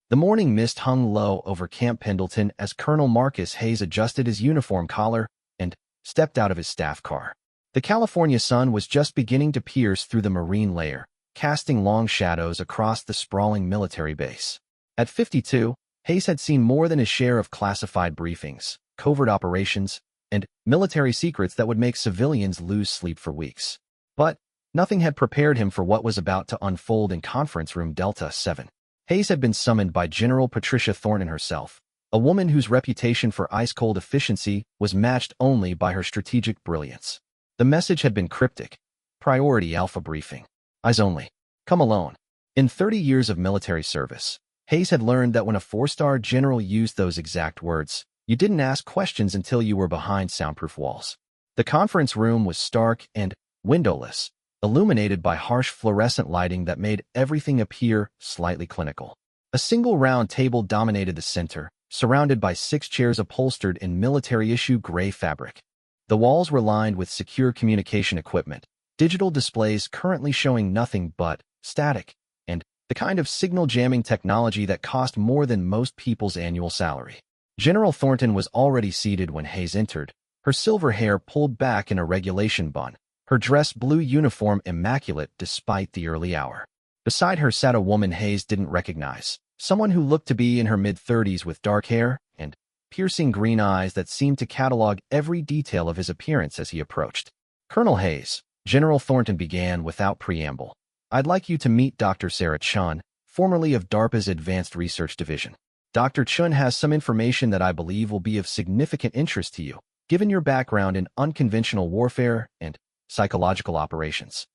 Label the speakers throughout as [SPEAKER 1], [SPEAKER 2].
[SPEAKER 1] The morning mist hung low over Camp Pendleton as Colonel Marcus Hayes adjusted his uniform collar and stepped out of his staff car. The California sun was just beginning to pierce through the marine layer, casting long shadows across the sprawling military base. At 52, Hayes had seen more than his share of classified briefings, covert operations, and military secrets that would make civilians lose sleep for weeks. But nothing had prepared him for what was about to unfold in Conference Room Delta 7. Hayes had been summoned by General Patricia Thornton herself, a woman whose reputation for ice-cold efficiency was matched only by her strategic brilliance. The message had been cryptic. Priority Alpha briefing. Eyes only. Come alone. In 30 years of military service, Hayes had learned that when a four-star general used those exact words, you didn't ask questions until you were behind soundproof walls. The conference room was stark and windowless, illuminated by harsh fluorescent lighting that made everything appear slightly clinical. A single round table dominated the center, surrounded by 6 chairs upholstered in military-issue gray fabric. The walls were lined with secure communication equipment, digital displays currently showing nothing but static, and the kind of signal jamming technology that cost more than most people's annual salary. General Thornton was already seated when Hayes entered, her silver hair pulled back in a regulation bun, her dress blue uniform immaculate despite the early hour. Beside her sat a woman Hayes didn't recognize, someone who looked to be in her mid-30s with dark hair and piercing green eyes that seemed to catalog every detail of his appearance as he approached. Colonel Hayes, General Thornton began without preamble. I'd like you to meet Dr. Sarah Chun, formerly of DARPA's Advanced Research Division. Dr. Chun has some information that I believe will be of significant interest to you, given your background in unconventional warfare and psychological operations.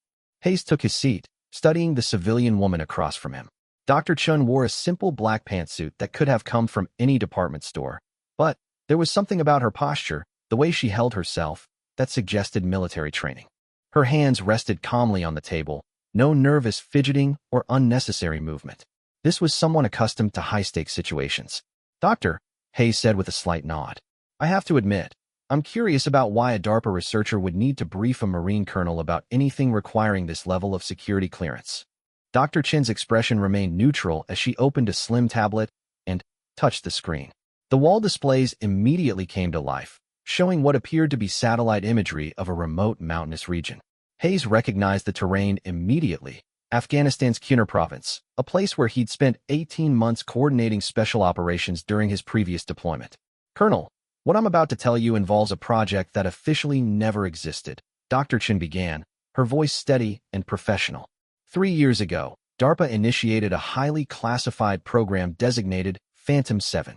[SPEAKER 1] Hayes took his seat, studying the civilian woman across from him. Dr. Chun wore a simple black pantsuit that could have come from any department store, but there was something about her posture, the way she held herself, that suggested military training. Her hands rested calmly on the table, no nervous fidgeting or unnecessary movement. This was someone accustomed to high-stakes situations. Doctor, Hayes said with a slight nod. I have to admit, I'm curious about why a DARPA researcher would need to brief a Marine colonel about anything requiring this level of security clearance. Dr. Chin's expression remained neutral as she opened a slim tablet and touched the screen. The wall displays immediately came to life, showing what appeared to be satellite imagery of a remote mountainous region. Hayes recognized the terrain immediately. Afghanistan's Kunar province, a place where he'd spent 18 months coordinating special operations during his previous deployment. Colonel, what I'm about to tell you involves a project that officially never existed, Dr. Chin began, her voice steady and professional. 3 years ago, DARPA initiated a highly classified program designated Phantom 7.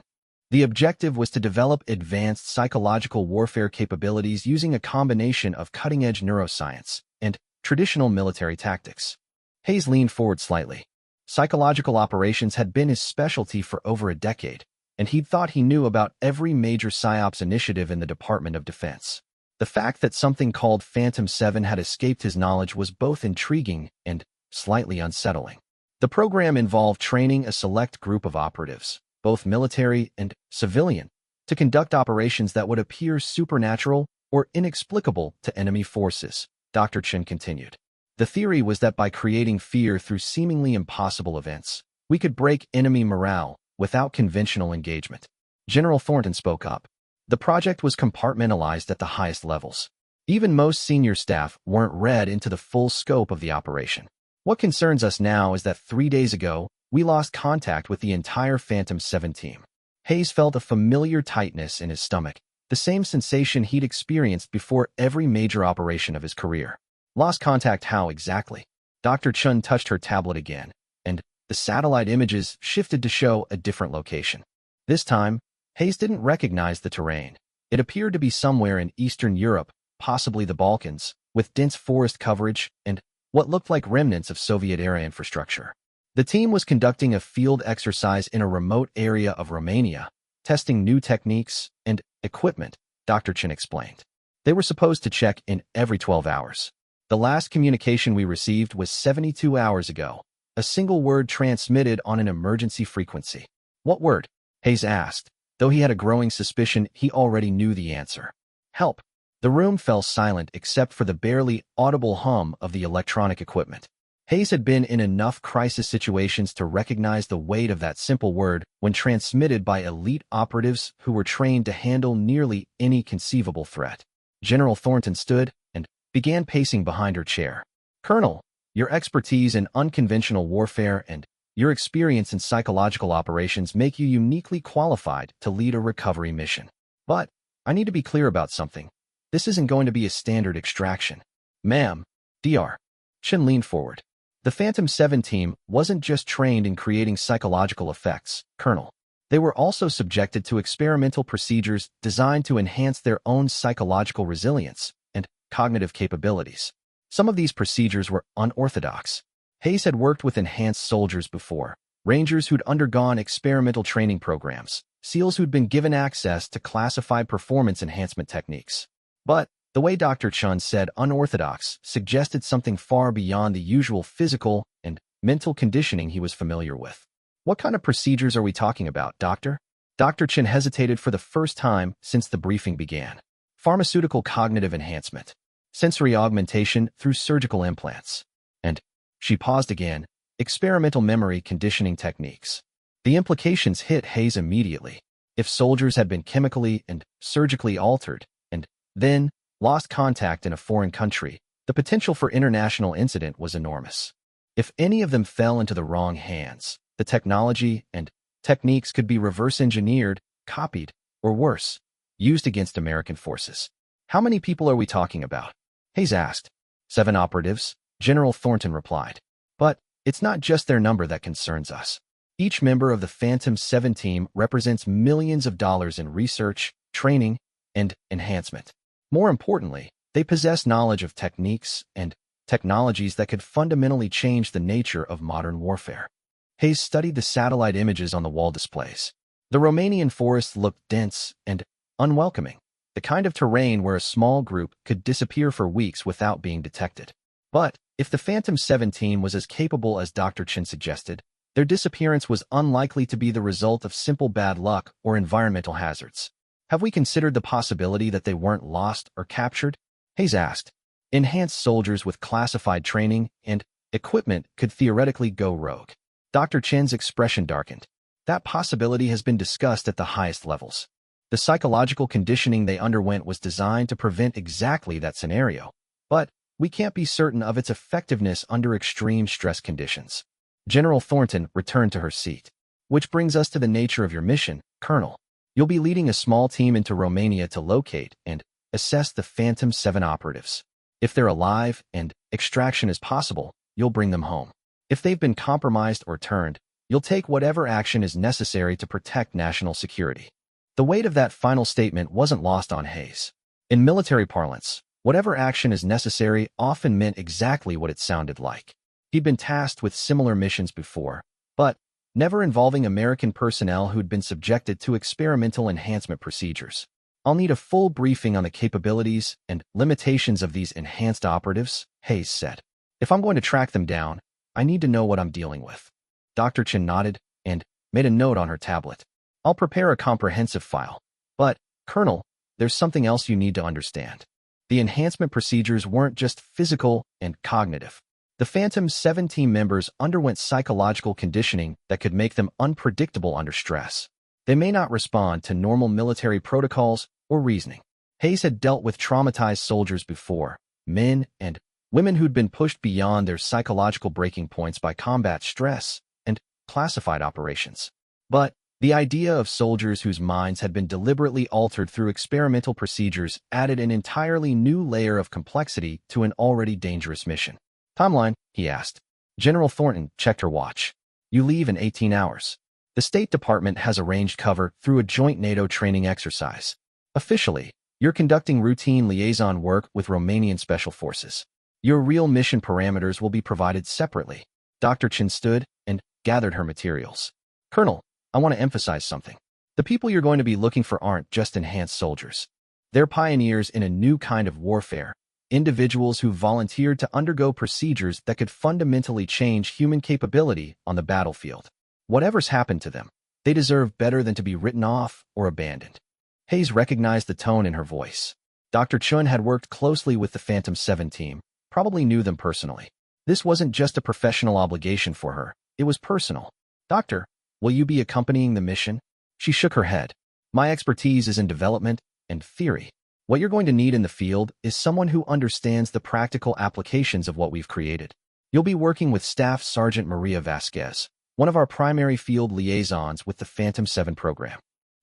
[SPEAKER 1] The objective was to develop advanced psychological warfare capabilities using a combination of cutting-edge neuroscience and traditional military tactics. Hayes leaned forward slightly. Psychological operations had been his specialty for over a decade, and he'd thought he knew about every major PSYOPs initiative in the Department of Defense. The fact that something called Phantom 7 had escaped his knowledge was both intriguing and slightly unsettling. The program involved training a select group of operatives, both military and civilian, to conduct operations that would appear supernatural or inexplicable to enemy forces, Dr. Chin continued. The theory was that by creating fear through seemingly impossible events, we could break enemy morale without conventional engagement. General Thornton spoke up. The project was compartmentalized at the highest levels. Even most senior staff weren't read into the full scope of the operation. What concerns us now is that 3 days ago, we lost contact with the entire Phantom 7 team. Hayes felt a familiar tightness in his stomach, the same sensation he'd experienced before every major operation of his career. Lost contact how exactly? Dr. Chun touched her tablet again, and the satellite images shifted to show a different location. This time, Hayes didn't recognize the terrain. It appeared to be somewhere in Eastern Europe, possibly the Balkans, with dense forest coverage and what looked like remnants of Soviet-era infrastructure. The team was conducting a field exercise in a remote area of Romania, testing new techniques and equipment, Dr. Chin explained. They were supposed to check in every 12 hours. The last communication we received was 72 hours ago, a single word transmitted on an emergency frequency. What word? Hayes asked, though he had a growing suspicion he already knew the answer. Help. The room fell silent except for the barely audible hum of the electronic equipment. Hayes had been in enough crisis situations to recognize the weight of that simple word when transmitted by elite operatives who were trained to handle nearly any conceivable threat. General Thornton stood and began pacing behind her chair. "Colonel, your expertise in unconventional warfare and your experience in psychological operations make you uniquely qualified to lead a recovery mission. But I need to be clear about something. This isn't going to be a standard extraction." "Ma'am," Dr. Chen leaned forward. "The Phantom 7 team wasn't just trained in creating psychological effects, Colonel. They were also subjected to experimental procedures designed to enhance their own psychological resilience and cognitive capabilities. Some of these procedures were unorthodox. Hayes had worked with enhanced soldiers before, Rangers who'd undergone experimental training programs, SEALs who'd been given access to classified performance enhancement techniques. But the way Dr. Chun said unorthodox suggested something far beyond the usual physical and mental conditioning he was familiar with. "What kind of procedures are we talking about, Doctor?" Dr. Chen hesitated for the first time since the briefing began. "Pharmaceutical cognitive enhancement, sensory augmentation through surgical implants, and," she paused again, "experimental memory conditioning techniques." The implications hit Hayes immediately. If soldiers had been chemically and surgically altered and then lost contact in a foreign country, the potential for international incident was enormous. If any of them fell into the wrong hands, the technology and techniques could be reverse-engineered, copied, or worse, used against American forces. "How many people are we talking about?" Hayes asked. "7 operatives," General Thornton replied. "But it's not just their number that concerns us. Each member of the Phantom 7 team represents millions of dollars in research, training, and enhancement. More importantly, they possess knowledge of techniques and technologies that could fundamentally change the nature of modern warfare." Hayes studied the satellite images on the wall displays. The Romanian forests looked dense and unwelcoming, the kind of terrain where a small group could disappear for weeks without being detected. But if the Phantom 7 team was as capable as Dr. Chen suggested, their disappearance was unlikely to be the result of simple bad luck or environmental hazards. "Have we considered the possibility that they weren't lost or captured?" Hayes asked. "Enhanced soldiers with classified training and equipment could theoretically go rogue." Dr. Chen's expression darkened. "That possibility has been discussed at the highest levels. The psychological conditioning they underwent was designed to prevent exactly that scenario, but we can't be certain of its effectiveness under extreme stress conditions." General Thornton returned to her seat. "Which brings us to the nature of your mission, Colonel. You'll be leading a small team into Romania to locate and assess the Phantom 7 operatives. If they're alive and extraction is possible, you'll bring them home. If they've been compromised or turned, you'll take whatever action is necessary to protect national security." The weight of that final statement wasn't lost on Hayes. In military parlance, whatever action is necessary often meant exactly what it sounded like. He'd been tasked with similar missions before, but never involving American personnel who'd been subjected to experimental enhancement procedures. "I'll need a full briefing on the capabilities and limitations of these enhanced operatives," Hayes said. "If I'm going to track them down, I need to know what I'm dealing with." Dr. Chen nodded and made a note on her tablet. "I'll prepare a comprehensive file. But, Colonel, there's something else you need to understand. The enhancement procedures weren't just physical and cognitive. The Phantom 7 team members underwent psychological conditioning that could make them unpredictable under stress. They may not respond to normal military protocols or reasoning." Hayes had dealt with traumatized soldiers before, men and women who'd been pushed beyond their psychological breaking points by combat stress and classified operations. But the idea of soldiers whose minds had been deliberately altered through experimental procedures added an entirely new layer of complexity to an already dangerous mission. "Timeline?" he asked. General Thornton checked her watch. "You leave in 18 hours. The State Department has arranged cover through a joint NATO training exercise. Officially, you're conducting routine liaison work with Romanian Special Forces. Your real mission parameters will be provided separately." Dr. Chen stood and gathered her materials. "Colonel, I want to emphasize something. The people you're going to be looking for aren't just enhanced soldiers. They're pioneers in a new kind of warfare, individuals who volunteered to undergo procedures that could fundamentally change human capability on the battlefield. Whatever's happened to them, they deserve better than to be written off or abandoned." Hayes recognized the tone in her voice. Dr. Chun had worked closely with the Phantom 7 team, probably knew them personally. This wasn't just a professional obligation for her, it was personal. Doctor, will you be accompanying the mission? She shook her head. My expertise is in development and theory. What you're going to need in the field is someone who understands the practical applications of what we've created. You'll be working with Staff Sergeant Maria Vasquez, one of our primary field liaisons with the Phantom 7 program.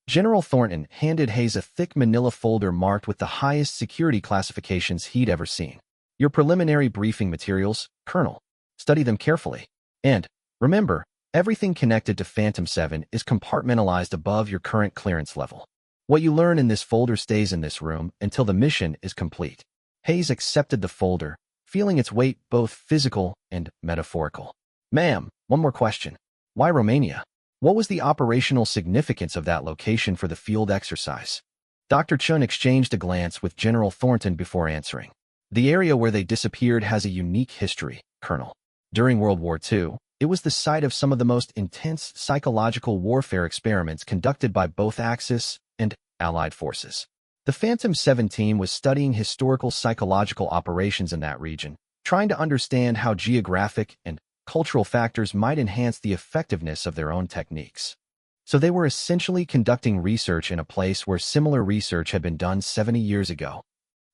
[SPEAKER 1] General Thornton handed Hayes a thick manila folder marked with the highest security classifications he'd ever seen. Your preliminary briefing materials, Colonel. Study them carefully. And, remember, everything connected to Phantom 7 is compartmentalized above your current clearance level. What you learn in this folder stays in this room until the mission is complete. Hayes accepted the folder, feeling its weight both physical and metaphorical. Ma'am, one more question. Why Romania? What was the operational significance of that location for the field exercise? Dr. Chun exchanged a glance with General Thornton before answering. The area where they disappeared has a unique history, Colonel. During World War II, it was the site of some of the most intense psychological warfare experiments conducted by both Axis and Allied forces. The Phantom 7 team was studying historical psychological operations in that region, trying to understand how geographic and cultural factors might enhance the effectiveness of their own techniques. So they were essentially conducting research in a place where similar research had been done 70 years ago.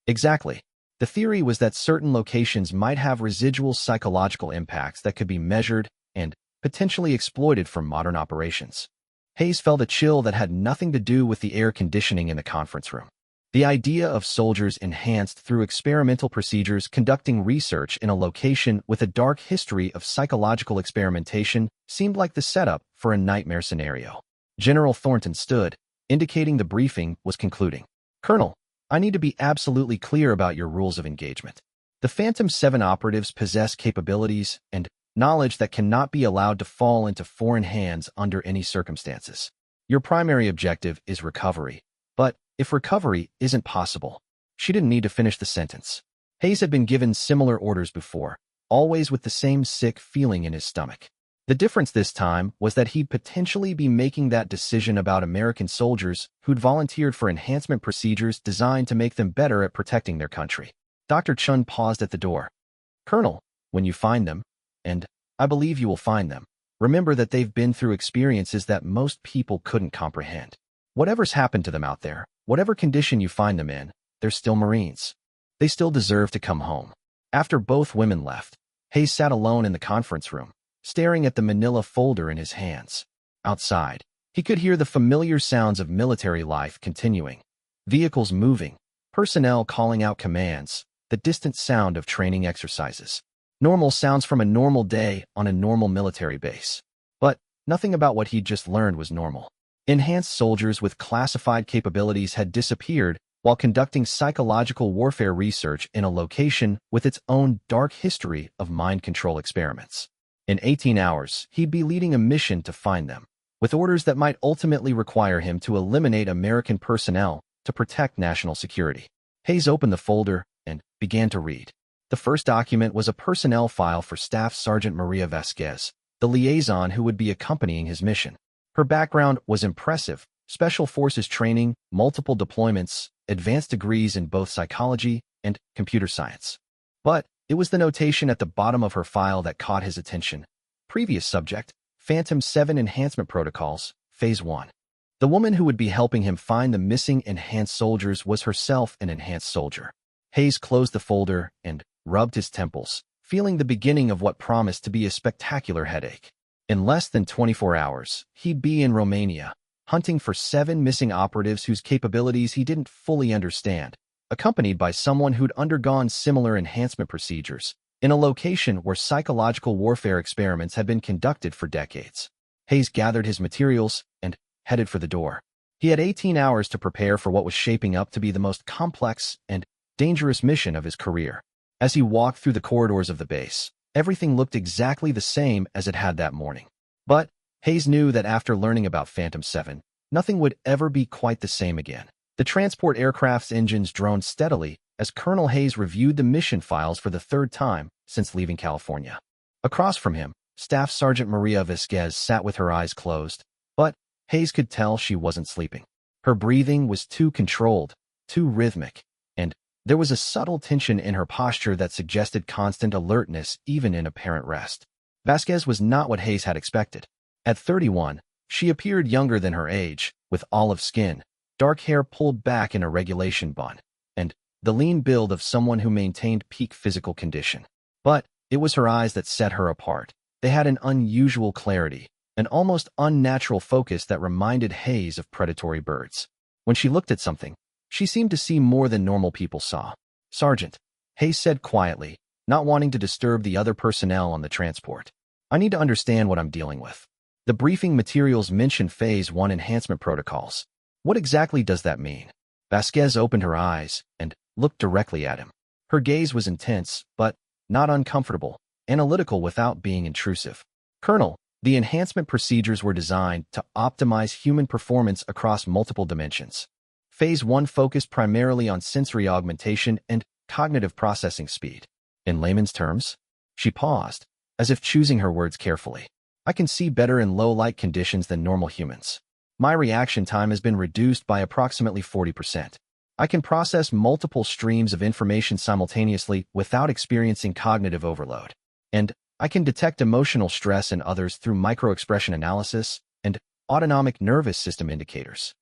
[SPEAKER 1] Exactly. The theory was that certain locations might have residual psychological impacts that could be measured and potentially exploited from modern operations. Hayes felt a chill that had nothing to do with the air conditioning in the conference room. The idea of soldiers enhanced through experimental procedures conducting research in a location with a dark history of psychological experimentation seemed like the setup for a nightmare scenario. General Thornton stood, indicating the briefing was concluding. Colonel, I need to be absolutely clear about your rules of engagement. The Phantom 7 operatives possess capabilities and knowledge that cannot be allowed to fall into foreign hands under any circumstances. Your primary objective is recovery, but if recovery isn't possible, she didn't need to finish the sentence. Hayes had been given similar orders before, always with the same sick feeling in his stomach. The difference this time was that he'd potentially be making that decision about American soldiers who'd volunteered for enhancement procedures designed to make them better at protecting their country. Dr. Chun paused at the door. Colonel, when you find them, and I believe you will find them, remember that they've been through experiences that most people couldn't comprehend. Whatever's happened to them out there, whatever condition you find them in, they're still Marines. They still deserve to come home. After both women left, Hayes sat alone in the conference room, staring at the manila folder in his hands. Outside, he could hear the familiar sounds of military life continuing. Vehicles moving, personnel calling out commands, the distant sound of training exercises. Normal sounds from a normal day on a normal military base. But nothing about what he'd just learned was normal. Enhanced soldiers with classified capabilities had disappeared while conducting psychological warfare research in a location with its own dark history of mind control experiments. In 18 hours, he'd be leading a mission to find them, with orders that might ultimately require him to eliminate American personnel to protect national security. Hayes opened the folder and began to read. The first document was a personnel file for Staff Sergeant Maria Vasquez, the liaison who would be accompanying his mission. Her background was impressive: special forces training, multiple deployments, advanced degrees in both psychology and computer science. But it was the notation at the bottom of her file that caught his attention. Previous subject, Phantom 7 Enhancement Protocols, Phase 1. The woman who would be helping him find the missing enhanced soldiers was herself an enhanced soldier. Hayes closed the folder and rubbed his temples, feeling the beginning of what promised to be a spectacular headache. In less than 24 hours, he'd be in Romania, hunting for 7 missing operatives whose capabilities he didn't fully understand, accompanied by someone who'd undergone similar enhancement procedures, in a location where psychological warfare experiments had been conducted for decades. Hayes gathered his materials and headed for the door. He had 18 hours to prepare for what was shaping up to be the most complex and dangerous mission of his career. As he walked through the corridors of the base, everything looked exactly the same as it had that morning. But Hayes knew that after learning about Phantom 7, nothing would ever be quite the same again. The transport aircraft's engines droned steadily as Colonel Hayes reviewed the mission files for the third time since leaving California. Across from him, Staff Sergeant Maria Vasquez sat with her eyes closed, but Hayes could tell she wasn't sleeping. Her breathing was too controlled, too rhythmic, and There was a subtle tension in her posture that suggested constant alertness even in apparent rest. Vasquez was not what Hayes had expected. At 31, she appeared younger than her age, with olive skin, dark hair pulled back in a regulation bun, and the lean build of someone who maintained peak physical condition. But it was her eyes that set her apart. They had an unusual clarity, an almost unnatural focus that reminded Hayes of predatory birds. When she looked at something, she seemed to see more than normal people saw. "Sergeant," Hayes said quietly, not wanting to disturb the other personnel on the transport. "I need to understand what I'm dealing with. The briefing materials mention Phase 1 enhancement protocols. What exactly does that mean?" Vasquez opened her eyes and looked directly at him. Her gaze was intense, but not uncomfortable, analytical without being intrusive. "Colonel, the enhancement procedures were designed to optimize human performance across multiple dimensions. Phase 1 focused primarily on sensory augmentation and cognitive processing speed. In layman's terms," she paused, as if choosing her words carefully, "I can see better in low-light conditions than normal humans. My reaction time has been reduced by approximately 40%. I can process multiple streams of information simultaneously without experiencing cognitive overload. And I can detect emotional stress in others through microexpression analysis and autonomic nervous system indicators."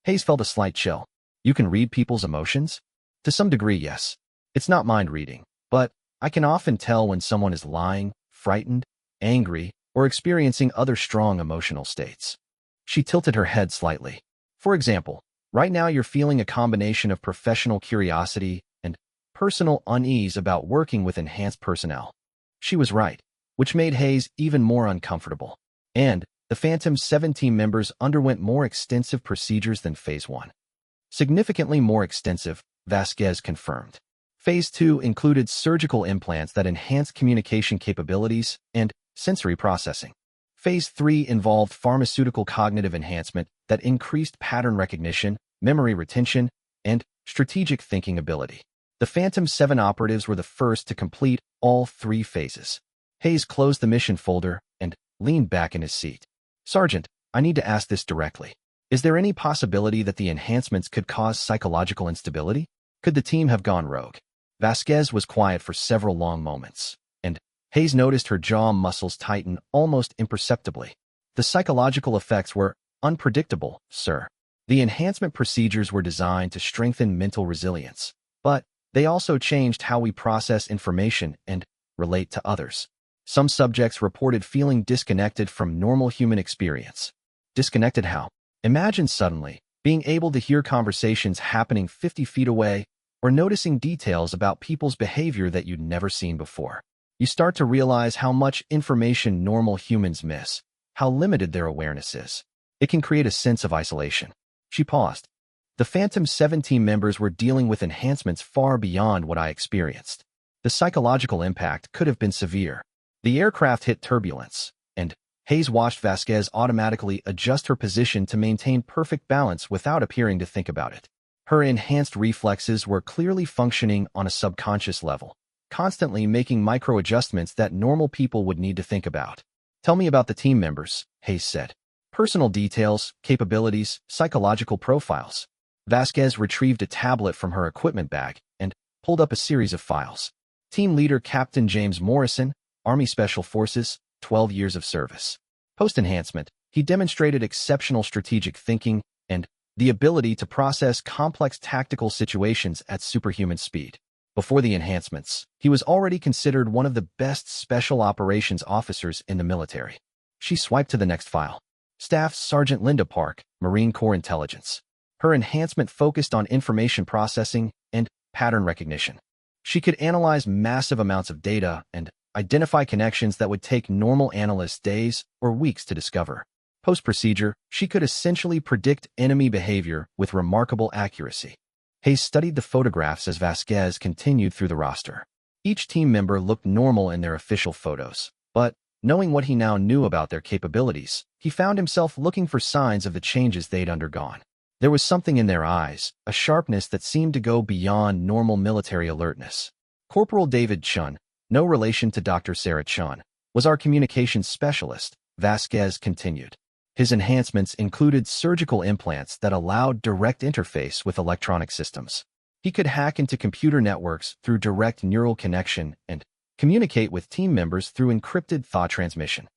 [SPEAKER 1] Hayes felt a slight chill. "You can read people's emotions?" "To some degree, yes. It's not mind reading, but I can often tell when someone is lying, frightened, angry, or experiencing other strong emotional states." She tilted her head slightly. "For example, right now you're feeling a combination of professional curiosity and personal unease about working with enhanced personnel." She was right, which made Hayes even more uncomfortable. And the Phantom 7 team members underwent more extensive procedures than Phase 1. "Significantly more extensive," Vasquez confirmed. Phase 2 included surgical implants that enhanced communication capabilities and sensory processing. Phase 3 involved pharmaceutical cognitive enhancement that increased pattern recognition, memory retention, and strategic thinking ability. The Phantom 7 operatives were the first to complete all 3 phases. Hayes closed the mission folder and leaned back in his seat. "Sergeant, I need to ask this directly. Is there any possibility that the enhancements could cause psychological instability? Could the team have gone rogue?" Vasquez was quiet for several long moments, and Hayes noticed her jaw muscles tighten almost imperceptibly. "The psychological effects were unpredictable, sir. The enhancement procedures were designed to strengthen mental resilience, but they also changed how we process information and relate to others. Some subjects reported feeling disconnected from normal human experience." "Disconnected how?" "Imagine suddenly being able to hear conversations happening 50 feet away or noticing details about people's behavior that you'd never seen before. You start to realize how much information normal humans miss, how limited their awareness is. It can create a sense of isolation." She paused. "The Phantom 7 team members were dealing with enhancements far beyond what I experienced. The psychological impact could have been severe." The aircraft hit turbulence, and Hayes watched Vasquez automatically adjust her position to maintain perfect balance without appearing to think about it. Her enhanced reflexes were clearly functioning on a subconscious level, constantly making micro-adjustments that normal people would need to think about. "Tell me about the team members," Hayes said. "Personal details, capabilities, psychological profiles." Vasquez retrieved a tablet from her equipment bag and pulled up a series of files. Team leader Captain James Morrison, Army Special Forces, 12 years of service. Post-enhancement, he demonstrated exceptional strategic thinking and the ability to process complex tactical situations at superhuman speed. Before the enhancements, he was already considered one of the best special operations officers in the military. She swiped to the next file. Staff Sergeant Linda Park, Marine Corps Intelligence. Her enhancement focused on information processing and pattern recognition. She could analyze massive amounts of data and identify connections that would take normal analysts days or weeks to discover. Post-procedure, she could essentially predict enemy behavior with remarkable accuracy. Hayes studied the photographs as Vasquez continued through the roster. Each team member looked normal in their official photos, but knowing what he now knew about their capabilities, he found himself looking for signs of the changes they'd undergone. There was something in their eyes, a sharpness that seemed to go beyond normal military alertness. Corporal David Chun, no relation to Dr. Sarah Chun, was our communications specialist, Vasquez continued. His enhancements included surgical implants that allowed direct interface with electronic systems. He could hack into computer networks through direct neural connection and communicate with team members through encrypted thought transmission.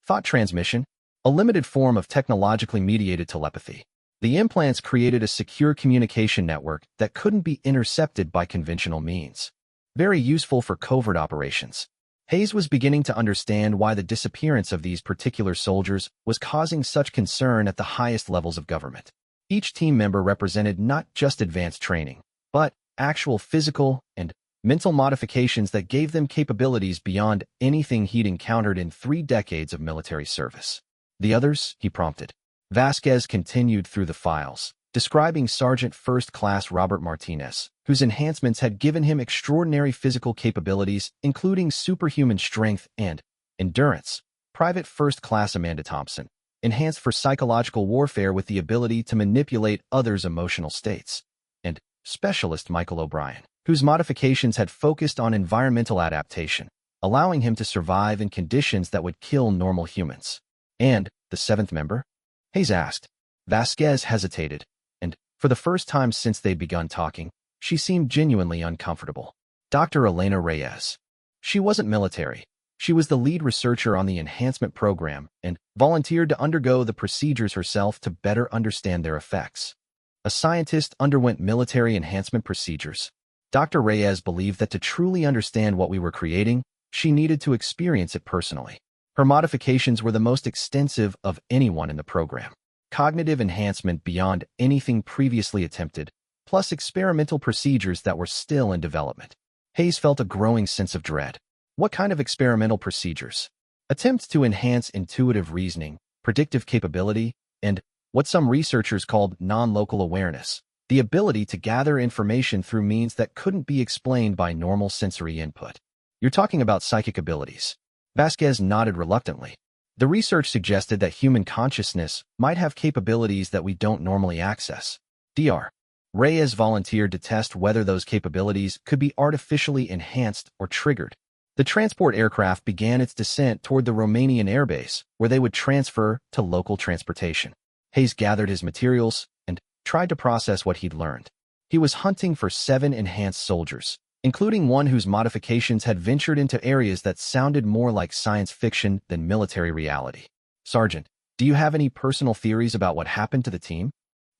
[SPEAKER 1] Thought transmission, a limited form of technologically mediated telepathy. The implants created a secure communication network that couldn't be intercepted by conventional means. Very useful for covert operations. Hayes was beginning to understand why the disappearance of these particular soldiers was causing such concern at the highest levels of government. Each team member represented not just advanced training, but actual physical and mental modifications that gave them capabilities beyond anything he'd encountered in 3 decades of military service. The others, he prompted. Vasquez continued through the files, describing Sergeant First Class Robert Martinez, whose enhancements had given him extraordinary physical capabilities, including superhuman strength and endurance. Private First Class Amanda Thompson, enhanced for psychological warfare with the ability to manipulate others' emotional states. And Specialist Michael O'Brien, whose modifications had focused on environmental adaptation, allowing him to survive in conditions that would kill normal humans. And the 7th member? Hayes asked. Vasquez hesitated, and for the first time since they'd begun talking, she seemed genuinely uncomfortable. Dr. Elena Reyes. She wasn't military. She was the lead researcher on the enhancement program and volunteered to undergo the procedures herself to better understand their effects. A scientist underwent military enhancement procedures. Dr. Reyes believed that to truly understand what we were creating, she needed to experience it personally. Her modifications were the most extensive of anyone in the program. Cognitive enhancement beyond anything previously attempted, plus experimental procedures that were still in development. Hayes felt a growing sense of dread. What kind of experimental procedures? Attempts to enhance intuitive reasoning, predictive capability, and what some researchers called non-local awareness, the ability to gather information through means that couldn't be explained by normal sensory input. You're talking about psychic abilities. Vasquez nodded reluctantly. The research suggested that human consciousness might have capabilities that we don't normally access. Dr. Reyes volunteered to test whether those capabilities could be artificially enhanced or triggered. The transport aircraft began its descent toward the Romanian airbase, where they would transfer to local transportation. Hayes gathered his materials and tried to process what he'd learned. He was hunting for 7 enhanced soldiers, including one whose modifications had ventured into areas that sounded more like science fiction than military reality. Sergeant, do you have any personal theories about what happened to the team?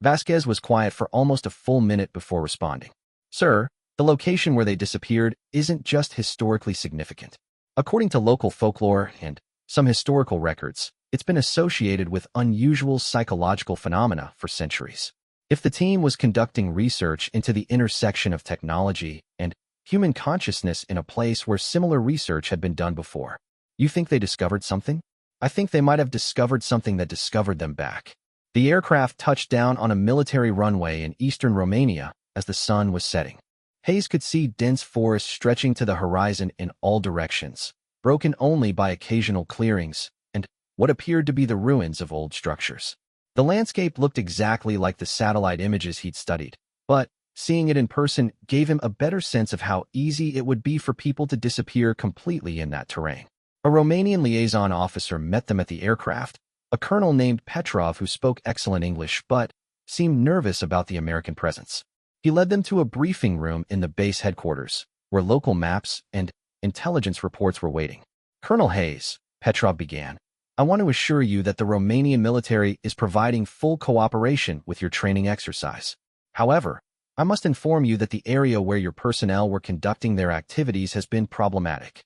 [SPEAKER 1] Vasquez was quiet for almost a full minute before responding. Sir, the location where they disappeared isn't just historically significant. According to local folklore and some historical records, it's been associated with unusual psychological phenomena for centuries. If the team was conducting research into the intersection of technology and human consciousness in a place where similar research had been done before, you think they discovered something? I think they might have discovered something that discovered them back. The aircraft touched down on a military runway in eastern Romania as the sun was setting. Hayes could see dense forests stretching to the horizon in all directions, broken only by occasional clearings and what appeared to be the ruins of old structures. The landscape looked exactly like the satellite images he'd studied, but seeing it in person gave him a better sense of how easy it would be for people to disappear completely in that terrain. A Romanian liaison officer met them at the aircraft, a colonel named Petrov who spoke excellent English but seemed nervous about the American presence. He led them to a briefing room in the base headquarters, where local maps and intelligence reports were waiting. Colonel Hayes, Petrov began, I want to assure you that the Romanian military is providing full cooperation with your training exercise. However, I must inform you that the area where your personnel were conducting their activities has been problematic.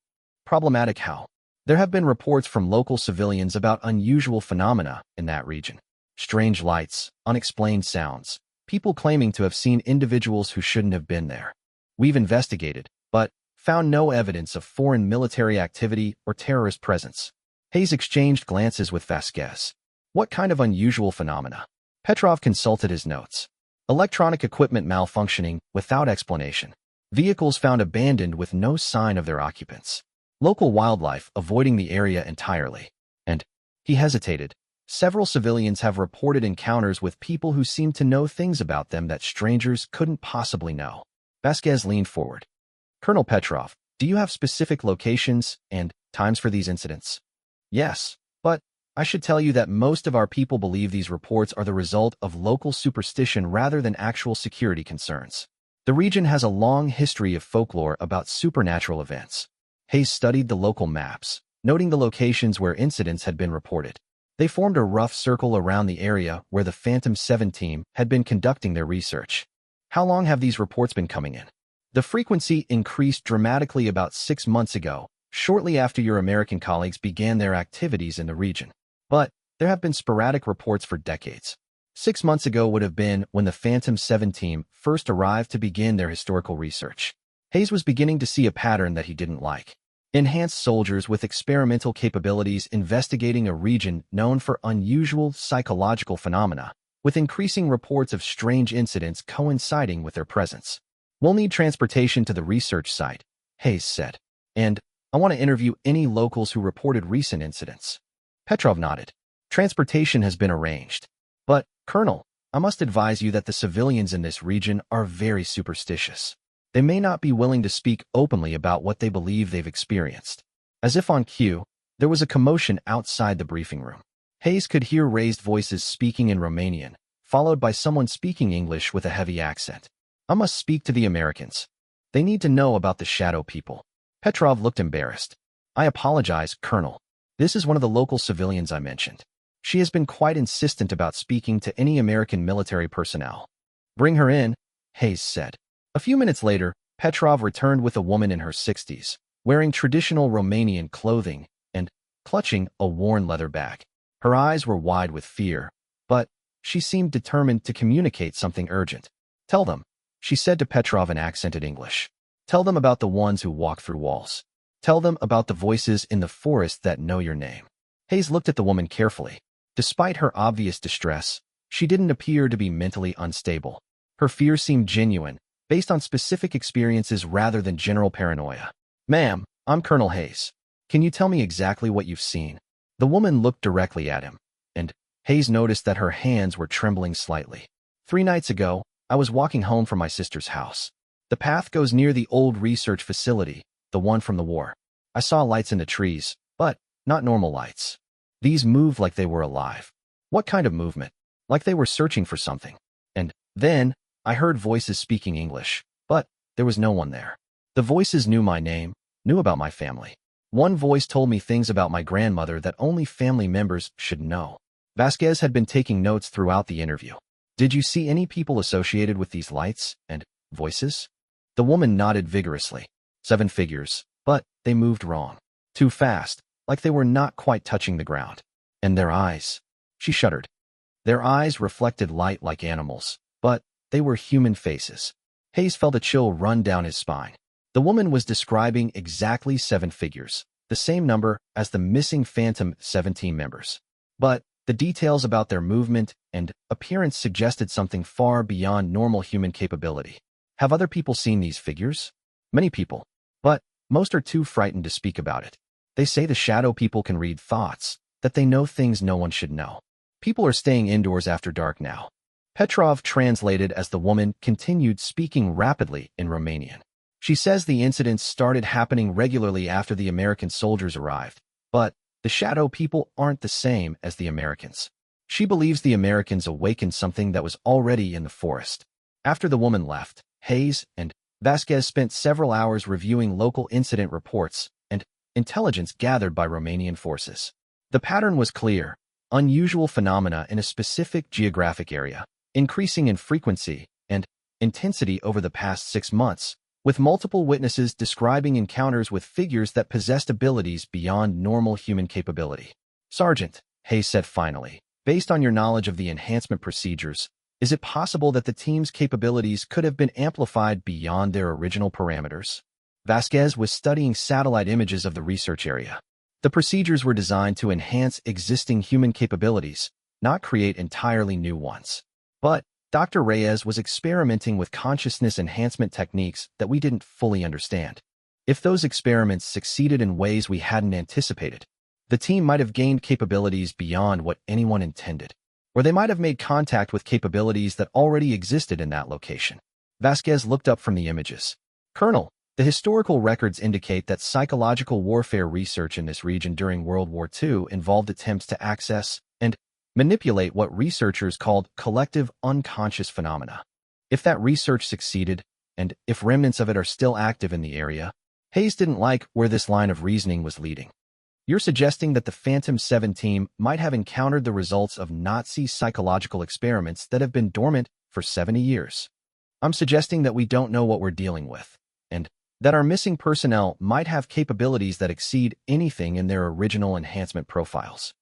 [SPEAKER 1] Problematic how? There have been reports from local civilians about unusual phenomena in that region. Strange lights, unexplained sounds, people claiming to have seen individuals who shouldn't have been there. We've investigated, but found no evidence of foreign military activity or terrorist presence. Hayes exchanged glances with Vasquez. What kind of unusual phenomena? Petrov consulted his notes. Electronic equipment malfunctioning without explanation. Vehicles found abandoned with no sign of their occupants. Local wildlife avoiding the area entirely. And he hesitated. Several civilians have reported encounters with people who seemed to know things about them that strangers couldn't possibly know. Vasquez leaned forward. Colonel Petrov, do you have specific locations and times for these incidents? Yes, but I should tell you that most of our people believe these reports are the result of local superstition rather than actual security concerns. The region has a long history of folklore about supernatural events. Hayes studied the local maps, noting the locations where incidents had been reported. They formed a rough circle around the area where the Phantom 7 team had been conducting their research. How long have these reports been coming in? The frequency increased dramatically about 6 months ago, shortly after your American colleagues began their activities in the region. But there have been sporadic reports for decades. 6 months ago would have been when the Phantom 7 team first arrived to begin their historical research. Hayes was beginning to see a pattern that he didn't like. Enhanced soldiers with experimental capabilities investigating a region known for unusual psychological phenomena, with increasing reports of strange incidents coinciding with their presence. We'll need transportation to the research site, Hayes said. And I want to interview any locals who reported recent incidents. Petrov nodded. Transportation has been arranged. But, Colonel, I must advise you that the civilians in this region are very superstitious. They may not be willing to speak openly about what they believe they've experienced. As if on cue, there was a commotion outside the briefing room. Hayes could hear raised voices speaking in Romanian, followed by someone speaking English with a heavy accent. I must speak to the Americans. They need to know about the Shadow People. Petrov looked embarrassed. I apologize, Colonel. This is one of the local civilians I mentioned. She has been quite insistent about speaking to any American military personnel. Bring her in, Hayes said. A few minutes later, Petrov returned with a woman in her 60s, wearing traditional Romanian clothing and clutching a worn leather bag. Her eyes were wide with fear, but she seemed determined to communicate something urgent. Tell them, she said to Petrov in accented English. Tell them about the ones who walk through walls. Tell them about the voices in the forest that know your name. Hayes looked at the woman carefully. Despite her obvious distress, she didn't appear to be mentally unstable. Her fears seemed genuine, based on specific experiences rather than general paranoia. Ma'am, I'm Colonel Hayes. Can you tell me exactly what you've seen? The woman looked directly at him, and Hayes noticed that her hands were trembling slightly. 3 nights ago, I was walking home from my sister's house. The path goes near the old research facility, the one from the war. I saw lights in the trees, but not normal lights. These moved like they were alive. What kind of movement? Like they were searching for something. And then, I heard voices speaking English, but there was no one there. The voices knew my name, knew about my family. One voice told me things about my grandmother that only family members should know. Vasquez had been taking notes throughout the interview. Did you see any people associated with these lights and voices? The woman nodded vigorously. 7 figures, but they moved wrong. Too fast, like they were not quite touching the ground. And their eyes. She shuddered. Their eyes reflected light like animals, but they were human faces. Hayes felt a chill run down his spine. The woman was describing exactly 7 figures, the same number as the missing Phantom 17 members. But the details about their movement and appearance suggested something far beyond normal human capability. Have other people seen these figures? Many people. But most are too frightened to speak about it. They say the Shadow People can read thoughts, that they know things no one should know. People are staying indoors after dark now. Petrov translated as the woman continued speaking rapidly in Romanian. She says the incidents started happening regularly after the American soldiers arrived, but the Shadow People aren't the same as the Americans. She believes the Americans awakened something that was already in the forest. After the woman left, Hayes and Vasquez spent several hours reviewing local incident reports and intelligence gathered by Romanian forces. The pattern was clear: unusual phenomena in a specific geographic area, increasing in frequency and intensity over the past 6 months, with multiple witnesses describing encounters with figures that possessed abilities beyond normal human capability. Sergeant, Hayes said finally, based on your knowledge of the enhancement procedures, is it possible that the team's capabilities could have been amplified beyond their original parameters? Vasquez was studying satellite images of the research area. The procedures were designed to enhance existing human capabilities, not create entirely new ones. But Dr. Reyes was experimenting with consciousness enhancement techniques that we didn't fully understand. If those experiments succeeded in ways we hadn't anticipated, the team might have gained capabilities beyond what anyone intended, or they might have made contact with capabilities that already existed in that location. Vasquez looked up from the images. Colonel, the historical records indicate that psychological warfare research in this region during World War II involved attempts to access and manipulate what researchers called collective unconscious phenomena. If that research succeeded, and if remnants of it are still active in the area. Hayes didn't like where this line of reasoning was leading. You're suggesting that the Phantom 7 team might have encountered the results of Nazi psychological experiments that have been dormant for 70 years. I'm suggesting that we don't know what we're dealing with, and that our missing personnel might have capabilities that exceed anything in their original enhancement profiles.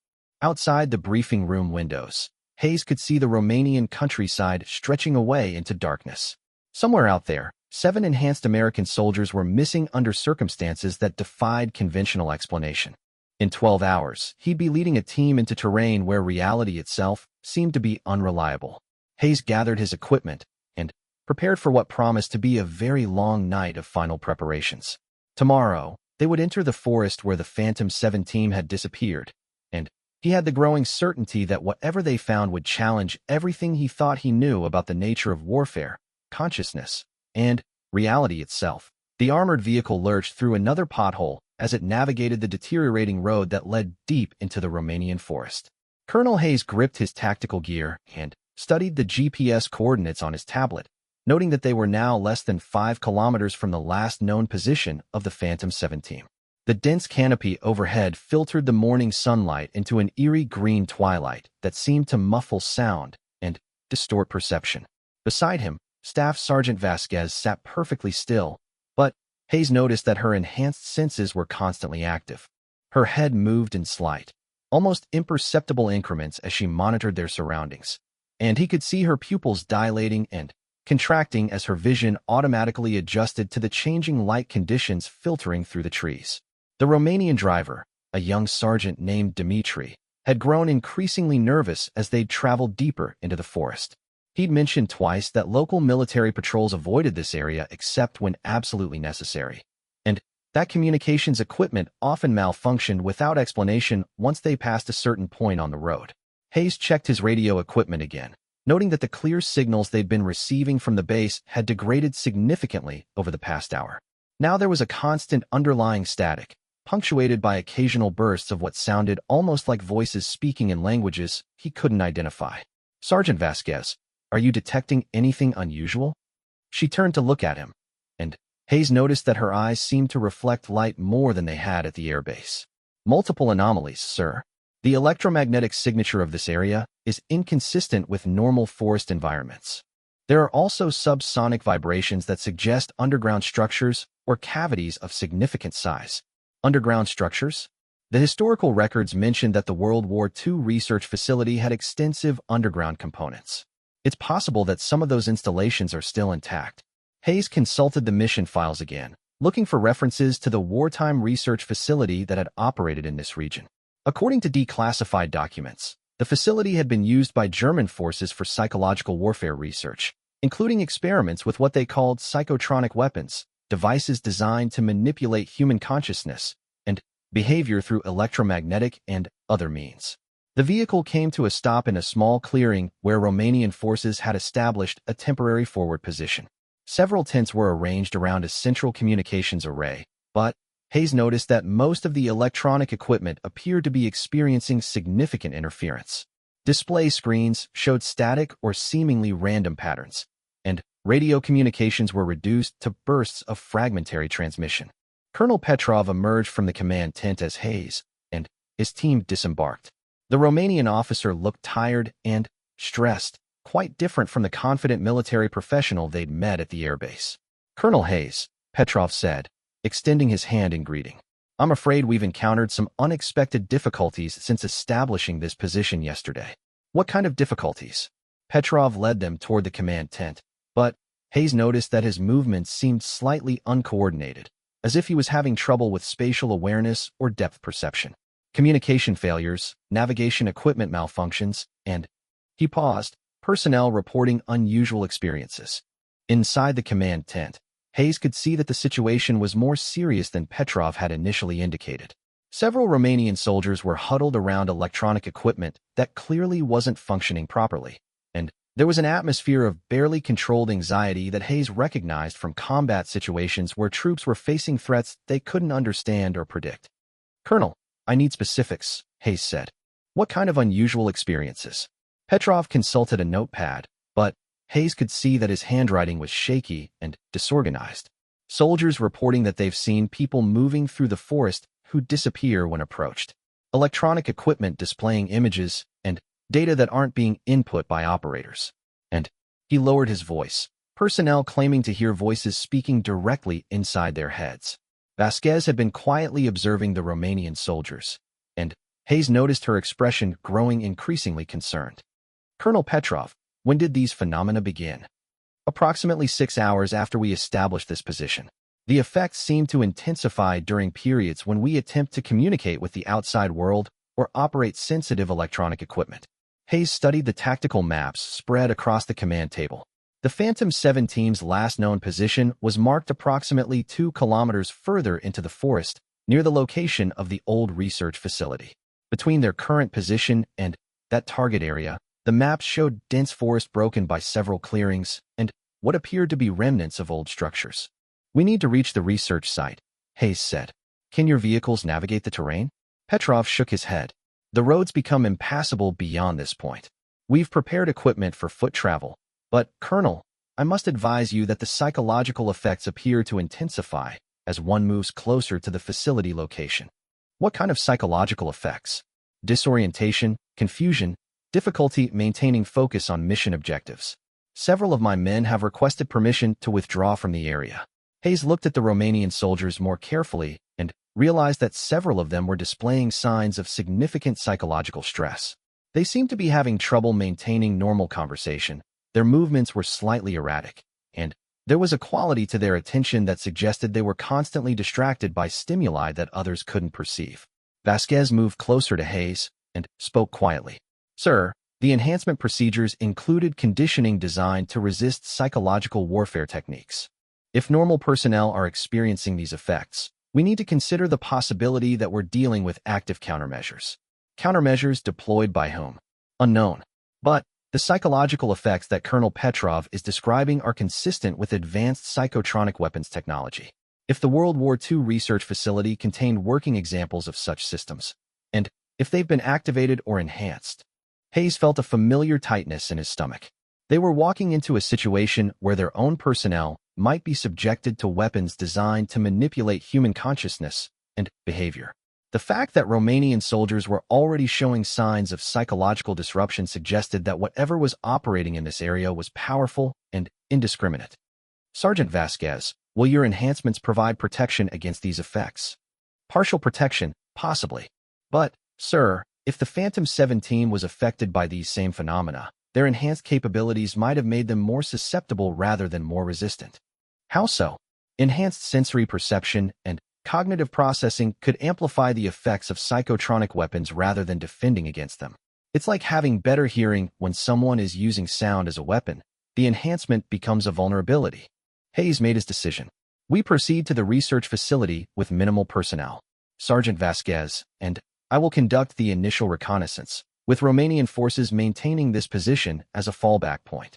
[SPEAKER 1] Outside the briefing room windows, Hayes could see the Romanian countryside stretching away into darkness. Somewhere out there, 7 enhanced American soldiers were missing under circumstances that defied conventional explanation. In 12 hours, he'd be leading a team into terrain where reality itself seemed to be unreliable. Hayes gathered his equipment and prepared for what promised to be a very long night of final preparations. Tomorrow, they would enter the forest where the Phantom 7 team had disappeared, and he had the growing certainty that whatever they found would challenge everything he thought he knew about the nature of warfare, consciousness, and reality itself. The armored vehicle lurched through another pothole as it navigated the deteriorating road that led deep into the Romanian forest. Colonel Hayes gripped his tactical gear and studied the GPS coordinates on his tablet, noting that they were now less than 5 kilometers from the last known position of the Phantom 7 team. The dense canopy overhead filtered the morning sunlight into an eerie green twilight that seemed to muffle sound and distort perception. Beside him, Staff Sergeant Vasquez sat perfectly still, but Hayes noticed that her enhanced senses were constantly active. Her head moved in slight, almost imperceptible increments as she monitored their surroundings, and he could see her pupils dilating and contracting as her vision automatically adjusted to the changing light conditions filtering through the trees. The Romanian driver, a young sergeant named Dimitri, had grown increasingly nervous as they'd traveled deeper into the forest. He'd mentioned twice that local military patrols avoided this area except when absolutely necessary, and that communications equipment often malfunctioned without explanation once they passed a certain point on the road. Hayes checked his radio equipment again, noting that the clear signals they'd been receiving from the base had degraded significantly over the past hour. Now there was a constant underlying static, punctuated by occasional bursts of what sounded almost like voices speaking in languages he couldn't identify. "Sergeant Vasquez, are you detecting anything unusual?" She turned to look at him, and Hayes noticed that her eyes seemed to reflect light more than they had at the airbase. "Multiple anomalies, sir. The electromagnetic signature of this area is inconsistent with normal forest environments. There are also subsonic vibrations that suggest underground structures or cavities of significant size." Underground structures? The historical records mentioned that the World War II research facility had extensive underground components. It's possible that some of those installations are still intact. Hayes consulted the mission files again, looking for references to the wartime research facility that had operated in this region. According to declassified documents, the facility had been used by German forces for psychological warfare research, including experiments with what they called psychotronic weapons, devices designed to manipulate human consciousness and behavior through electromagnetic and other means. The vehicle came to a stop in a small clearing where Romanian forces had established a temporary forward position. Several tents were arranged around a central communications array, but Hayes noticed that most of the electronic equipment appeared to be experiencing significant interference. Display screens showed static or seemingly random patterns, and radio communications were reduced to bursts of fragmentary transmission. Colonel Petrov emerged from the command tent as Hayes and his team disembarked. The Romanian officer looked tired and stressed, quite different from the confident military professional they'd met at the airbase. "Colonel Hayes," Petrov said, extending his hand in greeting. "I'm afraid we've encountered some unexpected difficulties since establishing this position yesterday." "What kind of difficulties?" Petrov led them toward the command tent, but Hayes noticed that his movements seemed slightly uncoordinated, as if he was having trouble with spatial awareness or depth perception. "Communication failures, navigation equipment malfunctions, and..." He paused, personnel reporting unusual experiences. Inside the command tent, Hayes could see that the situation was more serious than Petrov had initially indicated. Several Romanian soldiers were huddled around electronic equipment that clearly wasn't functioning properly, and there was an atmosphere of barely controlled anxiety that Hayes recognized from combat situations where troops were facing threats they couldn't understand or predict. "Colonel, I need specifics," Hayes said. "What kind of unusual experiences?" Petrov consulted a notepad, but Hayes could see that his handwriting was shaky and disorganized. Soldiers reporting that they've seen people moving through the forest who disappear when approached. Electronic equipment displaying images and data that aren't being input by operators. And he lowered his voice. Personnel claiming to hear voices speaking directly inside their heads. Vasquez had been quietly observing the Romanian soldiers, and Hayes noticed her expression growing increasingly concerned. Colonel Petrov, when did these phenomena begin? Approximately 6 hours after we established this position. The effects seem to intensify during periods when we attempt to communicate with the outside world or operate sensitive electronic equipment. Hayes studied the tactical maps spread across the command table. The Phantom 7 team's last known position was marked approximately 2 kilometers further into the forest, near the location of the old research facility. Between their current position and that target area, the maps showed dense forest broken by several clearings and what appeared to be remnants of old structures. We need to reach the research site, Hayes said. Can your vehicles navigate the terrain? Petrov shook his head. The roads become impassable beyond this point. We've prepared equipment for foot travel, but, Colonel, I must advise you that the psychological effects appear to intensify as one moves closer to the facility location. What kind of psychological effects? Disorientation, confusion, difficulty maintaining focus on mission objectives. Several of my men have requested permission to withdraw from the area. Hayes looked at the Romanian soldiers more carefully and realized that several of them were displaying signs of significant psychological stress. They seemed to be having trouble maintaining normal conversation. Their movements were slightly erratic, and there was a quality to their attention that suggested they were constantly distracted by stimuli that others couldn't perceive. Vasquez moved closer to Hayes and spoke quietly. Sir, the enhancement procedures included conditioning designed to resist psychological warfare techniques. If normal personnel are experiencing these effects, we need to consider the possibility that we're dealing with active countermeasures. Countermeasures deployed by whom? Unknown. But the psychological effects that Colonel Petrov is describing are consistent with advanced psychotronic weapons technology. If the World War II research facility contained working examples of such systems, and if they've been activated or enhanced, Hayes felt a familiar tightness in his stomach. They were walking into a situation where their own personnel might be subjected to weapons designed to manipulate human consciousness and behavior. The fact that Romanian soldiers were already showing signs of psychological disruption suggested that whatever was operating in this area was powerful and indiscriminate. Sergeant Vasquez, will your enhancements provide protection against these effects? Partial protection, possibly. But, sir, if the Phantom 7 team was affected by these same phenomena, their enhanced capabilities might have made them more susceptible rather than more resistant. How so? Enhanced sensory perception and cognitive processing could amplify the effects of psychotronic weapons rather than defending against them. It's like having better hearing when someone is using sound as a weapon. The enhancement becomes a vulnerability. Hayes made his decision. We proceed to the research facility with minimal personnel. Sergeant Vasquez, and I will conduct the initial reconnaissance, with Romanian forces maintaining this position as a fallback point.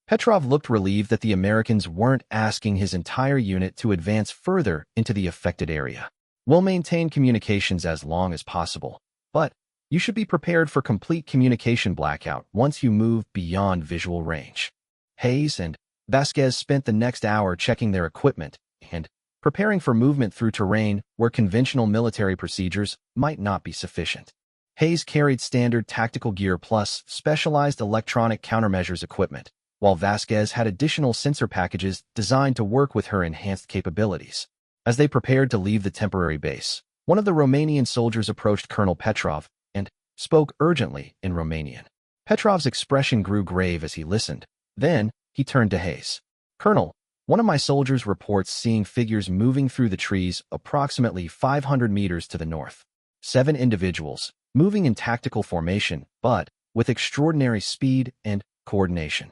[SPEAKER 1] Petrov looked relieved that the Americans weren't asking his entire unit to advance further into the affected area. We'll maintain communications as long as possible, but you should be prepared for complete communication blackout once you move beyond visual range. Hayes and Vasquez spent the next hour checking their equipment and preparing for movement through terrain where conventional military procedures might not be sufficient. Hayes carried standard tactical gear plus specialized electronic countermeasures equipment, while Vasquez had additional sensor packages designed to work with her enhanced capabilities. As they prepared to leave the temporary base, one of the Romanian soldiers approached Colonel Petrov and spoke urgently in Romanian. Petrov's expression grew grave as he listened. Then, he turned to Hayes. Colonel, one of my soldiers reports seeing figures moving through the trees approximately 500 meters to the north. 7 individuals, moving in tactical formation, but with extraordinary speed and coordination.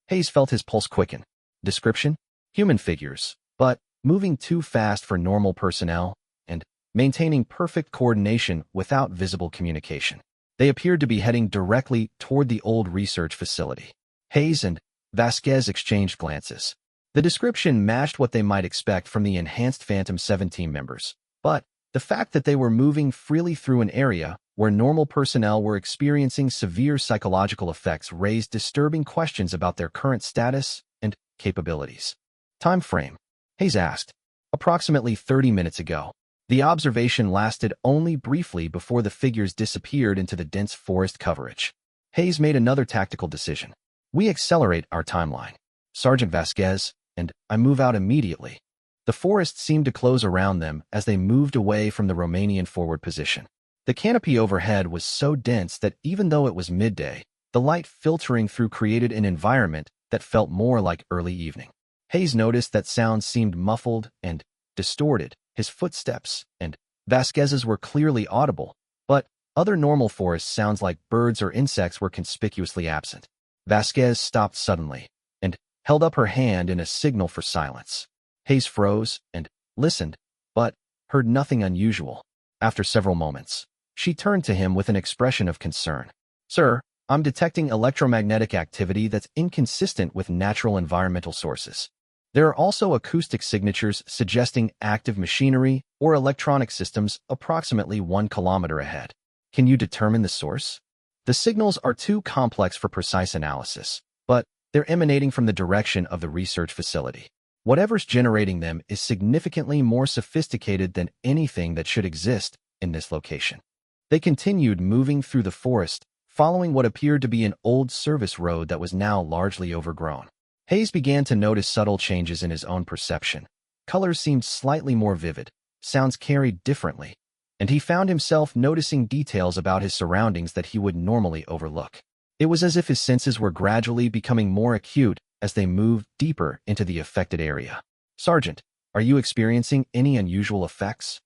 [SPEAKER 1] Hayes felt his pulse quicken. Description? Human figures, but moving too fast for normal personnel and maintaining perfect coordination without visible communication. They appeared to be heading directly toward the old research facility. Hayes and Vasquez exchanged glances. The description matched what they might expect from the enhanced Phantom 7 team members, but the fact that they were moving freely through an area where normal personnel were experiencing severe psychological effects, raised disturbing questions about their current status and capabilities. Time frame, Hayes asked. Approximately 30 minutes ago. The observation lasted only briefly before the figures disappeared into the dense forest coverage. Hayes made another tactical decision. We accelerate our timeline. Sergeant Vasquez and I move out immediately. The forest seemed to close around them as they moved away from the Romanian forward position. The canopy overhead was so dense that even though it was midday, the light filtering through created an environment that felt more like early evening. Hayes noticed that sounds seemed muffled and distorted. His footsteps and Vasquez's were clearly audible, but other normal forest sounds like birds or insects were conspicuously absent. Vasquez stopped suddenly and held up her hand in a signal for silence. Hayes froze and listened, but heard nothing unusual. After several moments, she turned to him with an expression of concern. Sir, I'm detecting electromagnetic activity that's inconsistent with natural environmental sources. There are also acoustic signatures suggesting active machinery or electronic systems approximately 1 kilometer ahead. Can you determine the source? The signals are too complex for precise analysis, but they're emanating from the direction of the research facility. Whatever's generating them is significantly more sophisticated than anything that should exist in this location. They continued moving through the forest, following what appeared to be an old service road that was now largely overgrown. Hayes began to notice subtle changes in his own perception. Colors seemed slightly more vivid, sounds carried differently, and he found himself noticing details about his surroundings that he would normally overlook. It was as if his senses were gradually becoming more acute as they moved deeper into the affected area. Sergeant, are you experiencing any unusual effects?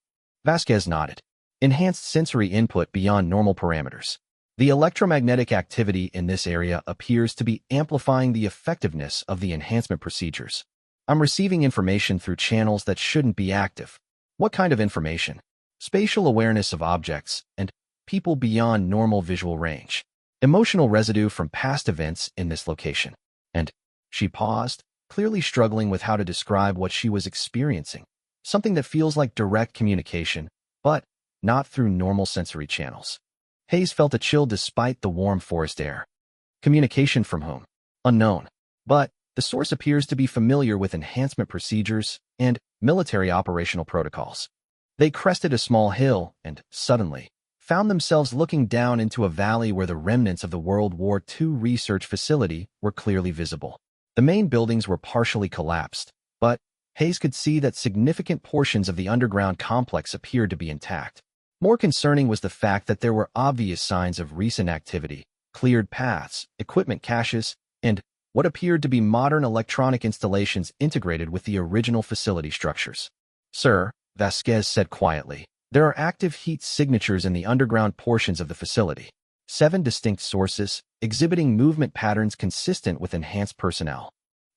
[SPEAKER 1] Vasquez nodded. Enhanced sensory input beyond normal parameters. The electromagnetic activity in this area appears to be amplifying the effectiveness of the enhancement procedures. I'm receiving information through channels that shouldn't be active. What kind of information? Spatial awareness of objects and people beyond normal visual range. Emotional residue from past events in this location. And she paused, clearly struggling with how to describe what she was experiencing. Something that feels like direct communication, but not through normal sensory channels. Hayes felt a chill despite the warm forest air. Communication from whom? Unknown. But the source appears to be familiar with enhancement procedures and military operational protocols. They crested a small hill and, suddenly, found themselves looking down into a valley where the remnants of the World War II research facility were clearly visible. The main buildings were partially collapsed, but Hayes could see that significant portions of the underground complex appeared to be intact. More concerning was the fact that there were obvious signs of recent activity, cleared paths, equipment caches, and what appeared to be modern electronic installations integrated with the original facility structures. Sir, Vasquez said quietly, there are active heat signatures in the underground portions of the facility. 7 distinct sources, exhibiting movement patterns consistent with enhanced personnel.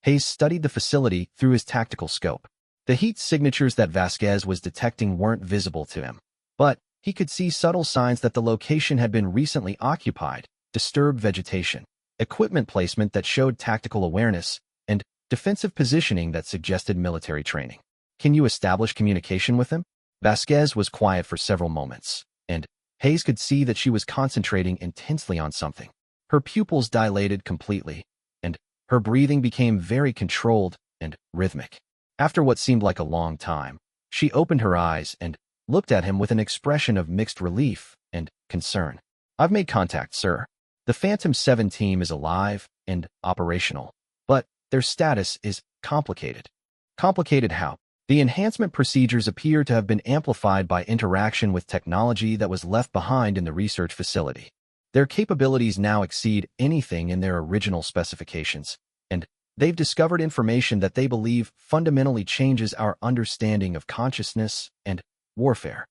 [SPEAKER 1] Hayes studied the facility through his tactical scope. The heat signatures that Vasquez was detecting weren't visible to him, but he could see subtle signs that the location had been recently occupied, disturbed vegetation, equipment placement that showed tactical awareness, and defensive positioning that suggested military training. Can you establish communication with him? Vasquez was quiet for several moments, and Hayes could see that she was concentrating intensely on something. Her pupils dilated completely, and her breathing became very controlled and rhythmic. After what seemed like a long time, she opened her eyes and looked at him with an expression of mixed relief and concern. I've made contact, sir. The Phantom 7 team is alive and operational, but their status is complicated. Complicated how? The enhancement procedures appear to have been amplified by interaction with technology that was left behind in the research facility. Their capabilities now exceed anything in their original specifications, and they've discovered information that they believe fundamentally changes our understanding of consciousness and warfare.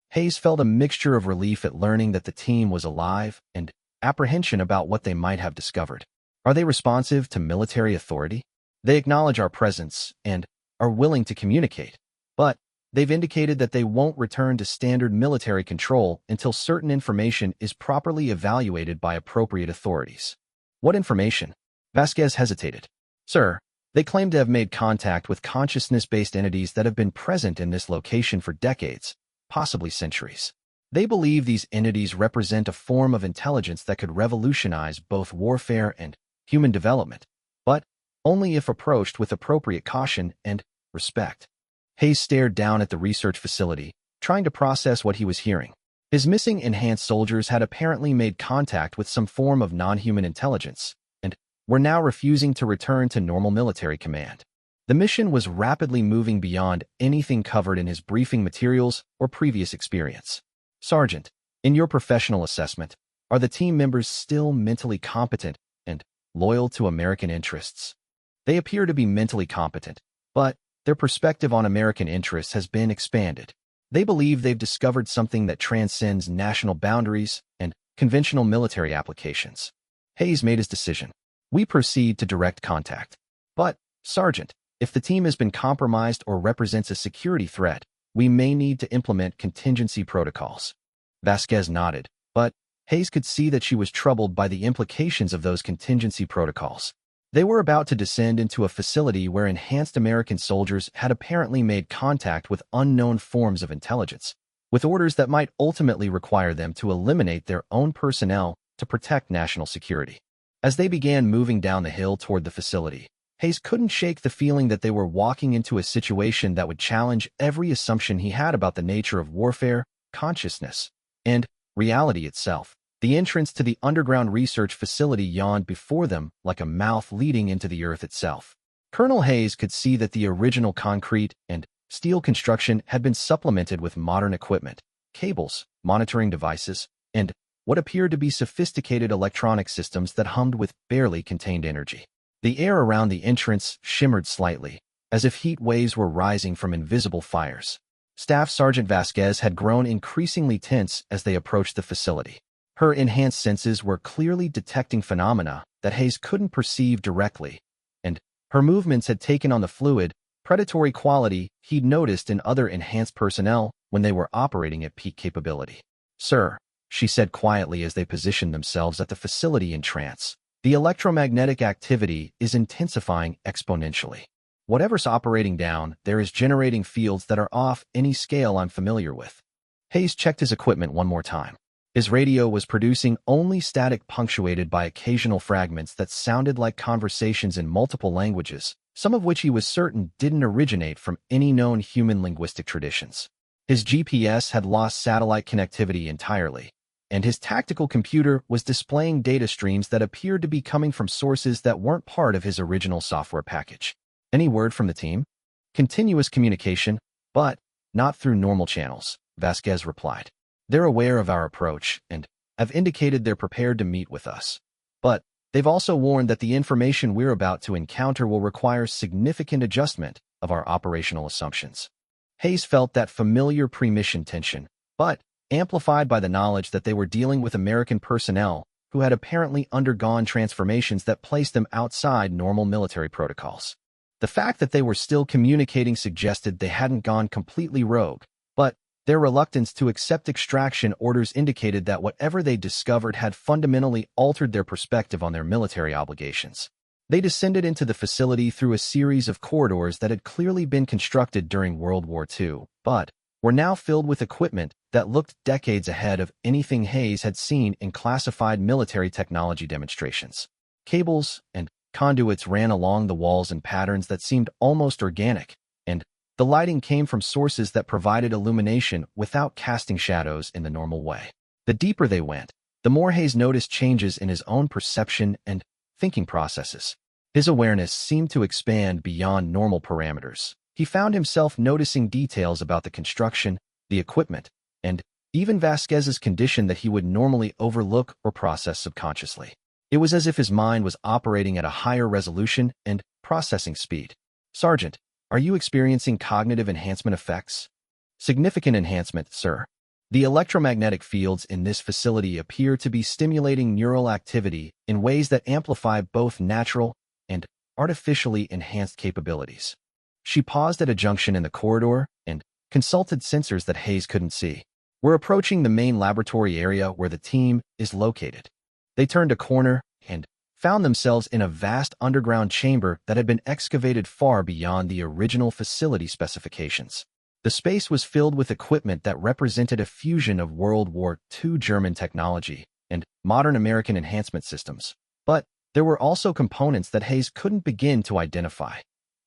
[SPEAKER 1] Hayes felt a mixture of relief at learning that the team was alive and apprehension about what they might have discovered. Are they responsive to military authority? They acknowledge our presence and are willing to communicate, but they've indicated that they won't return to standard military control until certain information is properly evaluated by appropriate authorities. What information? Vasquez hesitated. Sir, they claim to have made contact with consciousness-based entities that have been present in this location for decades, possibly centuries. They believe these entities represent a form of intelligence that could revolutionize both warfare and human development, but only if approached with appropriate caution and respect. Hayes stared down at the research facility, trying to process what he was hearing. His missing enhanced soldiers had apparently made contact with some form of non-human intelligence, and were now refusing to return to normal military command. The mission was rapidly moving beyond anything covered in his briefing materials or previous experience. Sergeant, in your professional assessment, are the team members still mentally competent and loyal to American interests? They appear to be mentally competent, but their perspective on American interests has been expanded. They believe they've discovered something that transcends national boundaries and conventional military applications. Hayes made his decision. We proceed to direct contact. But, Sergeant, if the team has been compromised or represents a security threat, we may need to implement contingency protocols. Vasquez nodded, but Hayes could see that she was troubled by the implications of those contingency protocols. They were about to descend into a facility where enhanced American soldiers had apparently made contact with unknown forms of intelligence, with orders that might ultimately require them to eliminate their own personnel to protect national security. As they began moving down the hill toward the facility, Hayes couldn't shake the feeling that they were walking into a situation that would challenge every assumption he had about the nature of warfare, consciousness, and reality itself. The entrance to the underground research facility yawned before them like a mouth leading into the earth itself. Colonel Hayes could see that the original concrete and steel construction had been supplemented with modern equipment, cables, monitoring devices, and what appeared to be sophisticated electronic systems that hummed with barely contained energy. The air around the entrance shimmered slightly, as if heat waves were rising from invisible fires. Staff Sergeant Vasquez had grown increasingly tense as they approached the facility. Her enhanced senses were clearly detecting phenomena that Hayes couldn't perceive directly, and her movements had taken on the fluid, predatory quality he'd noticed in other enhanced personnel when they were operating at peak capability. "Sir," she said quietly as they positioned themselves at the facility in trance, "the electromagnetic activity is intensifying exponentially. Whatever's operating down there is generating fields that are off any scale I'm familiar with." Hayes checked his equipment one more time. His radio was producing only static punctuated by occasional fragments that sounded like conversations in multiple languages, some of which he was certain didn't originate from any known human linguistic traditions. His GPS had lost satellite connectivity entirely, and his tactical computer was displaying data streams that appeared to be coming from sources that weren't part of his original software package. "Any word from the team?" "Continuous communication, but not through normal channels," Vasquez replied. "They're aware of our approach and have indicated they're prepared to meet with us. But they've also warned that the information we're about to encounter will require significant adjustment of our operational assumptions." Hayes felt that familiar pre-mission tension, but amplified by the knowledge that they were dealing with American personnel who had apparently undergone transformations that placed them outside normal military protocols. The fact that they were still communicating suggested they hadn't gone completely rogue, but their reluctance to accept extraction orders indicated that whatever they discovered had fundamentally altered their perspective on their military obligations. They descended into the facility through a series of corridors that had clearly been constructed during World War II, but were now filled with equipment that looked decades ahead of anything Hayes had seen in classified military technology demonstrations. Cables and conduits ran along the walls in patterns that seemed almost organic, and the lighting came from sources that provided illumination without casting shadows in the normal way. The deeper they went, the more Hayes noticed changes in his own perception and thinking processes. His awareness seemed to expand beyond normal parameters. He found himself noticing details about the construction, the equipment, and even Vasquez's condition that he would normally overlook or process subconsciously. It was as if his mind was operating at a higher resolution and processing speed. "Sergeant, are you experiencing cognitive enhancement effects?" "Significant enhancement, sir. The electromagnetic fields in this facility appear to be stimulating neural activity in ways that amplify both natural and artificially enhanced capabilities." She paused at a junction in the corridor and consulted sensors that Hayes couldn't see. "We're approaching the main laboratory area where the team is located." They turned a corner and found themselves in a vast underground chamber that had been excavated far beyond the original facility specifications. The space was filled with equipment that represented a fusion of World War II German technology and modern American enhancement systems. But there were also components that Hayes couldn't begin to identify.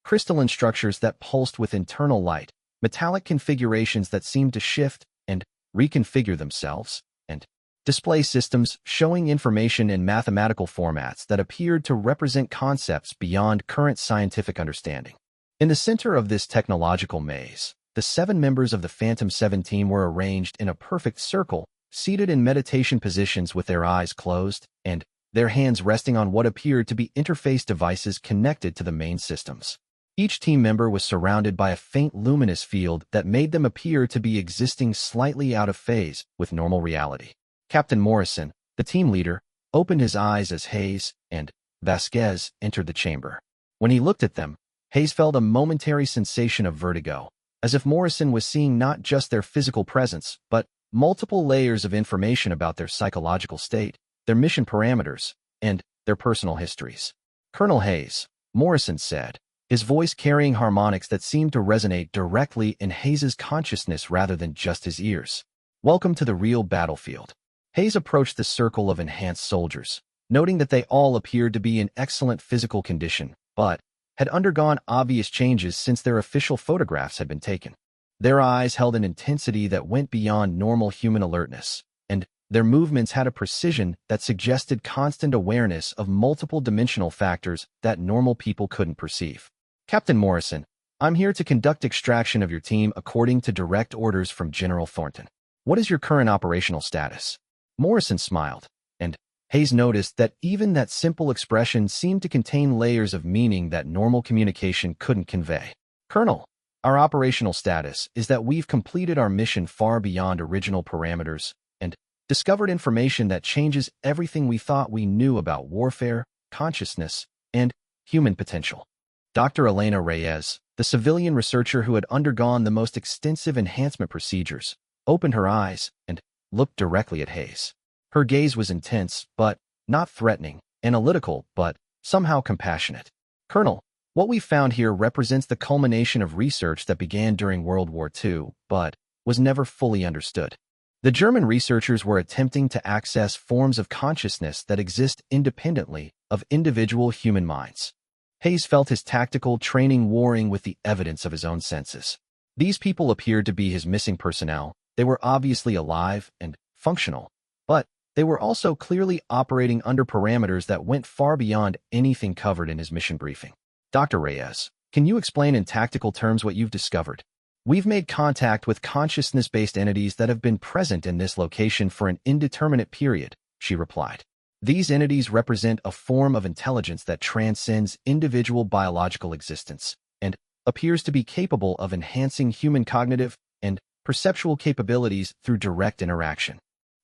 [SPEAKER 1] Crystalline structures that pulsed with internal light, metallic configurations that seemed to shift and reconfigure themselves, and display systems showing information in mathematical formats that appeared to represent concepts beyond current scientific understanding. In the center of this technological maze, the 7 members of the Phantom 7 team were arranged in a perfect circle, seated in meditation positions with their eyes closed and their hands resting on what appeared to be interface devices connected to the main systems. Each team member was surrounded by a faint luminous field that made them appear to be existing slightly out of phase with normal reality. Captain Morrison, the team leader, opened his eyes as Hayes and Vasquez entered the chamber. When he looked at them, Hayes felt a momentary sensation of vertigo, as if Morrison was seeing not just their physical presence, but multiple layers of information about their psychological state, their mission parameters, and their personal histories. "Colonel Hayes," Morrison said, his voice carrying harmonics that seemed to resonate directly in Hayes's consciousness rather than just his ears. "Welcome to the real battlefield." Hayes approached the circle of enhanced soldiers, noting that they all appeared to be in excellent physical condition, but had undergone obvious changes since their official photographs had been taken. Their eyes held an intensity that went beyond normal human alertness, and their movements had a precision that suggested constant awareness of multiple dimensional factors that normal people couldn't perceive. "Captain Morrison, I'm here to conduct extraction of your team according to direct orders from General Thornton. What is your current operational status?" Morrison smiled, and Hayes noticed that even that simple expression seemed to contain layers of meaning that normal communication couldn't convey. "Colonel, our operational status is that we've completed our mission far beyond original parameters and discovered information that changes everything we thought we knew about warfare, consciousness, and human potential." Dr. Elena Reyes, the civilian researcher who had undergone the most extensive enhancement procedures, opened her eyes and looked directly at Hayes. Her gaze was intense, but not threatening, analytical, but somehow compassionate. "Colonel, what we found here represents the culmination of research that began during World War II, but was never fully understood. The German researchers were attempting to access forms of consciousness that exist independently of individual human minds." Hayes felt his tactical training warring with the evidence of his own senses. These people appeared to be his missing personnel. They were obviously alive and functional, but they were also clearly operating under parameters that went far beyond anything covered in his mission briefing. "Dr. Reyes, can you explain in tactical terms what you've discovered?" "We've made contact with consciousness-based entities that have been present in this location for an indeterminate period," she replied. "These entities represent a form of intelligence that transcends individual biological existence and appears to be capable of enhancing human cognitive and perceptual capabilities through direct interaction."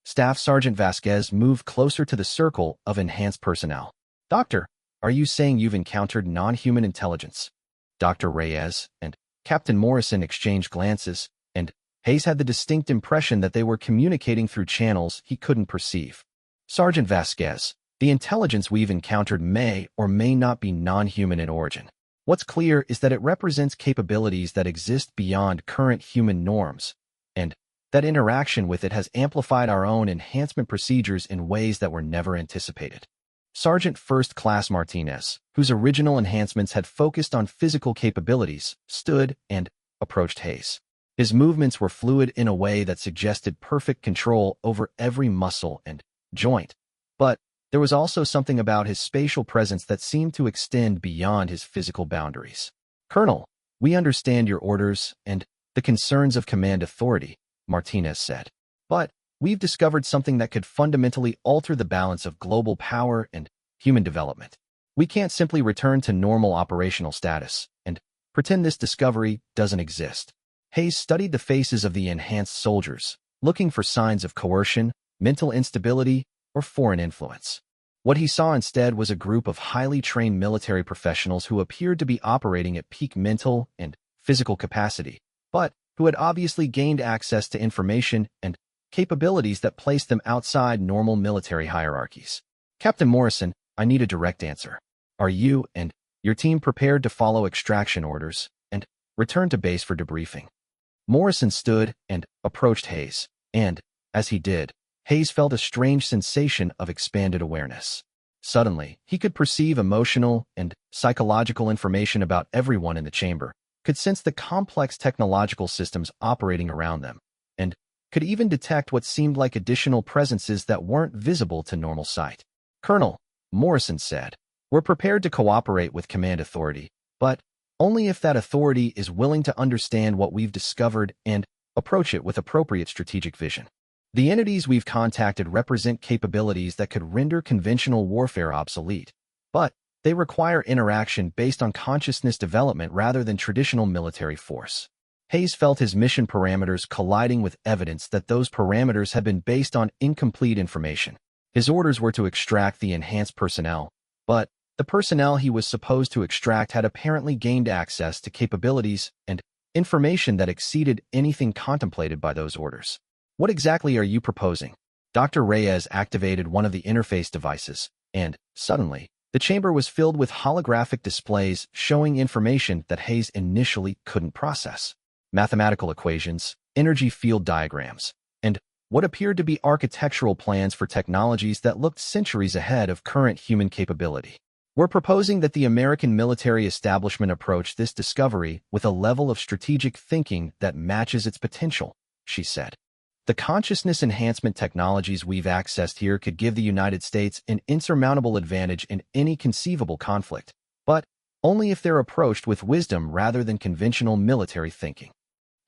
[SPEAKER 1] Staff Sergeant Vasquez moved closer to the circle of enhanced personnel. "Doctor, are you saying you've encountered non-human intelligence?" Dr. Reyes and Captain Morrison exchanged glances, and Hayes had the distinct impression that they were communicating through channels he couldn't perceive. "Sergeant Vasquez, the intelligence we've encountered may or may not be non-human in origin. What's clear is that it represents capabilities that exist beyond current human norms, and that interaction with it has amplified our own enhancement procedures in ways that were never anticipated." Sergeant First Class Martinez, whose original enhancements had focused on physical capabilities, stood and approached Hayes. His movements were fluid in a way that suggested perfect control over every muscle and joint, but there was also something about his spatial presence that seemed to extend beyond his physical boundaries. "Colonel, we understand your orders and the concerns of command authority," Martinez said. "But we've discovered something that could fundamentally alter the balance of global power and human development. We can't simply return to normal operational status and pretend this discovery doesn't exist." Hayes studied the faces of the enhanced soldiers, looking for signs of coercion, mental instability, or foreign influence. What he saw instead was a group of highly trained military professionals who appeared to be operating at peak mental and physical capacity, but who had obviously gained access to information and capabilities that placed them outside normal military hierarchies. "Captain Morrison, I need a direct answer. Are you and your team prepared to follow extraction orders and return to base for debriefing?" Morrison stood and approached Hayes, and, as he did, Hayes felt a strange sensation of expanded awareness. Suddenly, he could perceive emotional and psychological information about everyone in the chamber, could sense the complex technological systems operating around them, and could even detect what seemed like additional presences that weren't visible to normal sight. "Colonel," Morrison said, "we're prepared to cooperate with Command Authority, but only if that authority is willing to understand what we've discovered and approach it with appropriate strategic vision. The entities we've contacted represent capabilities that could render conventional warfare obsolete, but they require interaction based on consciousness development rather than traditional military force." Hayes felt his mission parameters colliding with evidence that those parameters had been based on incomplete information. His orders were to extract the enhanced personnel, but the personnel he was supposed to extract had apparently gained access to capabilities and information that exceeded anything contemplated by those orders. "What exactly are you proposing?" Dr. Reyes activated one of the interface devices, and, suddenly, the chamber was filled with holographic displays showing information that Hayes initially couldn't process. Mathematical equations, energy field diagrams, and what appeared to be architectural plans for technologies that looked centuries ahead of current human capability. "We're proposing that the American military establishment approach this discovery with a level of strategic thinking that matches its potential," she said. "The consciousness enhancement technologies we've accessed here could give the United States an insurmountable advantage in any conceivable conflict, but only if they're approached with wisdom rather than conventional military thinking."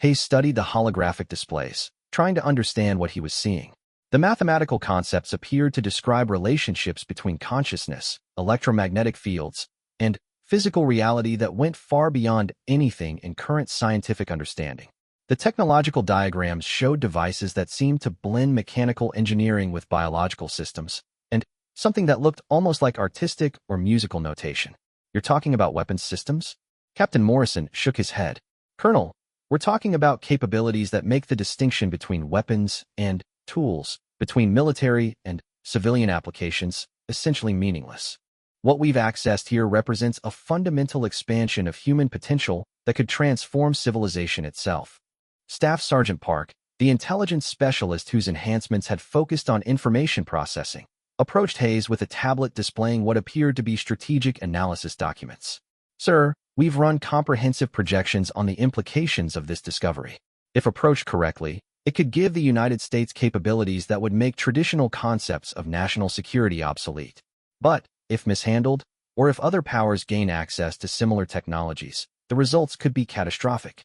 [SPEAKER 1] Hayes studied the holographic displays, trying to understand what he was seeing. The mathematical concepts appeared to describe relationships between consciousness, electromagnetic fields, and physical reality that went far beyond anything in current scientific understanding. The technological diagrams showed devices that seemed to blend mechanical engineering with biological systems, and something that looked almost like artistic or musical notation. "You're talking about weapons systems?" Captain Morrison shook his head. "Colonel, we're talking about capabilities that make the distinction between weapons and tools, between military and civilian applications, essentially meaningless. What we've accessed here represents a fundamental expansion of human potential that could transform civilization itself." Staff Sergeant Park, the intelligence specialist whose enhancements had focused on information processing, approached Hayes with a tablet displaying what appeared to be strategic analysis documents. "Sir, we've run comprehensive projections on the implications of this discovery. If approached correctly, it could give the United States capabilities that would make traditional concepts of national security obsolete. But, if mishandled, or if other powers gain access to similar technologies, the results could be catastrophic."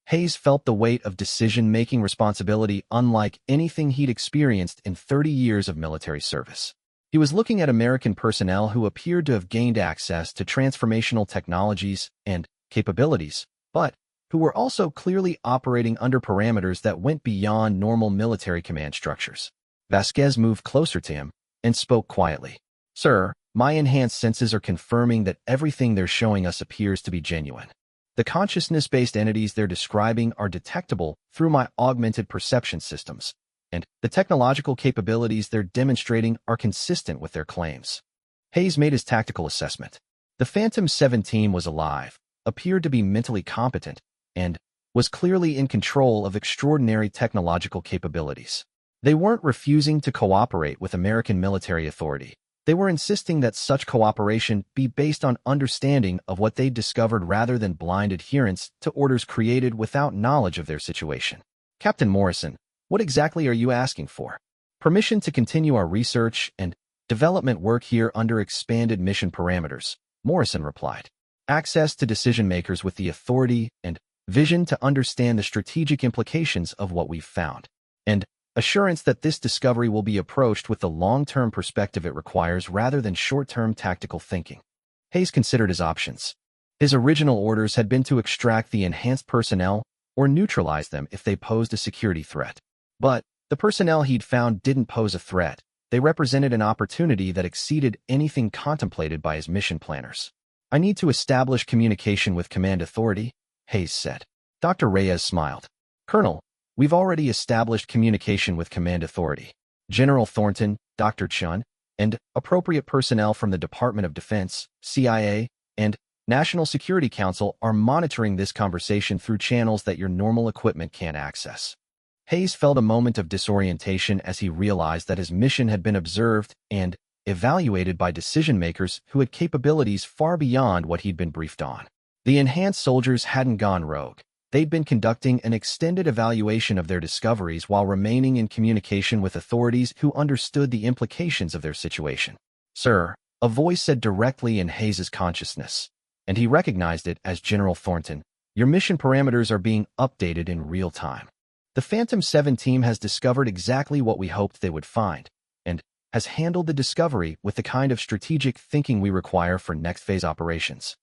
[SPEAKER 1] Hayes felt the weight of decision-making responsibility unlike anything he'd experienced in 30 years of military service. He was looking at American personnel who appeared to have gained access to transformational technologies and capabilities, but who were also clearly operating under parameters that went beyond normal military command structures. Vasquez moved closer to him and spoke quietly. "Sir, my enhanced senses are confirming that everything they're showing us appears to be genuine. The consciousness-based entities they're describing are detectable through my augmented perception systems, and the technological capabilities they're demonstrating are consistent with their claims." Hayes made his tactical assessment. The Phantom 17 was alive, appeared to be mentally competent, and was clearly in control of extraordinary technological capabilities. They weren't refusing to cooperate with American military authority. They were insisting that such cooperation be based on understanding of what they'd discovered rather than blind adherence to orders created without knowledge of their situation. "Captain Morrison, what exactly are you asking for?" "Permission to continue our research and development work here under expanded mission parameters," Morrison replied. "Access to decision-makers with the authority and vision to understand the strategic implications of what we've found, and assurance that this discovery will be approached with the long-term perspective it requires rather than short-term tactical thinking." Hayes considered his options. His original orders had been to extract the enhanced personnel or neutralize them if they posed a security threat. But the personnel he'd found didn't pose a threat. They represented an opportunity that exceeded anything contemplated by his mission planners. "I need to establish communication with Command Authority," Hayes said. Dr. Reyes smiled. "Colonel, we've already established communication with Command Authority. General Thornton, Dr. Chun, and appropriate personnel from the Department of Defense, CIA, and National Security Council are monitoring this conversation through channels that your normal equipment can't access. Hayes felt a moment of disorientation as he realized that his mission had been observed and evaluated by decision-makers who had capabilities far beyond what he'd been briefed on. The enhanced soldiers hadn't gone rogue. They'd been conducting an extended evaluation of their discoveries while remaining in communication with authorities who understood the implications of their situation. "Sir," a voice said directly in Hayes's consciousness, and he recognized it as General Thornton. "Your mission parameters are being updated in real time. The Phantom 7 team has discovered exactly what we hoped they would find, and has handled the discovery with the kind of strategic thinking we require for next-phase operations."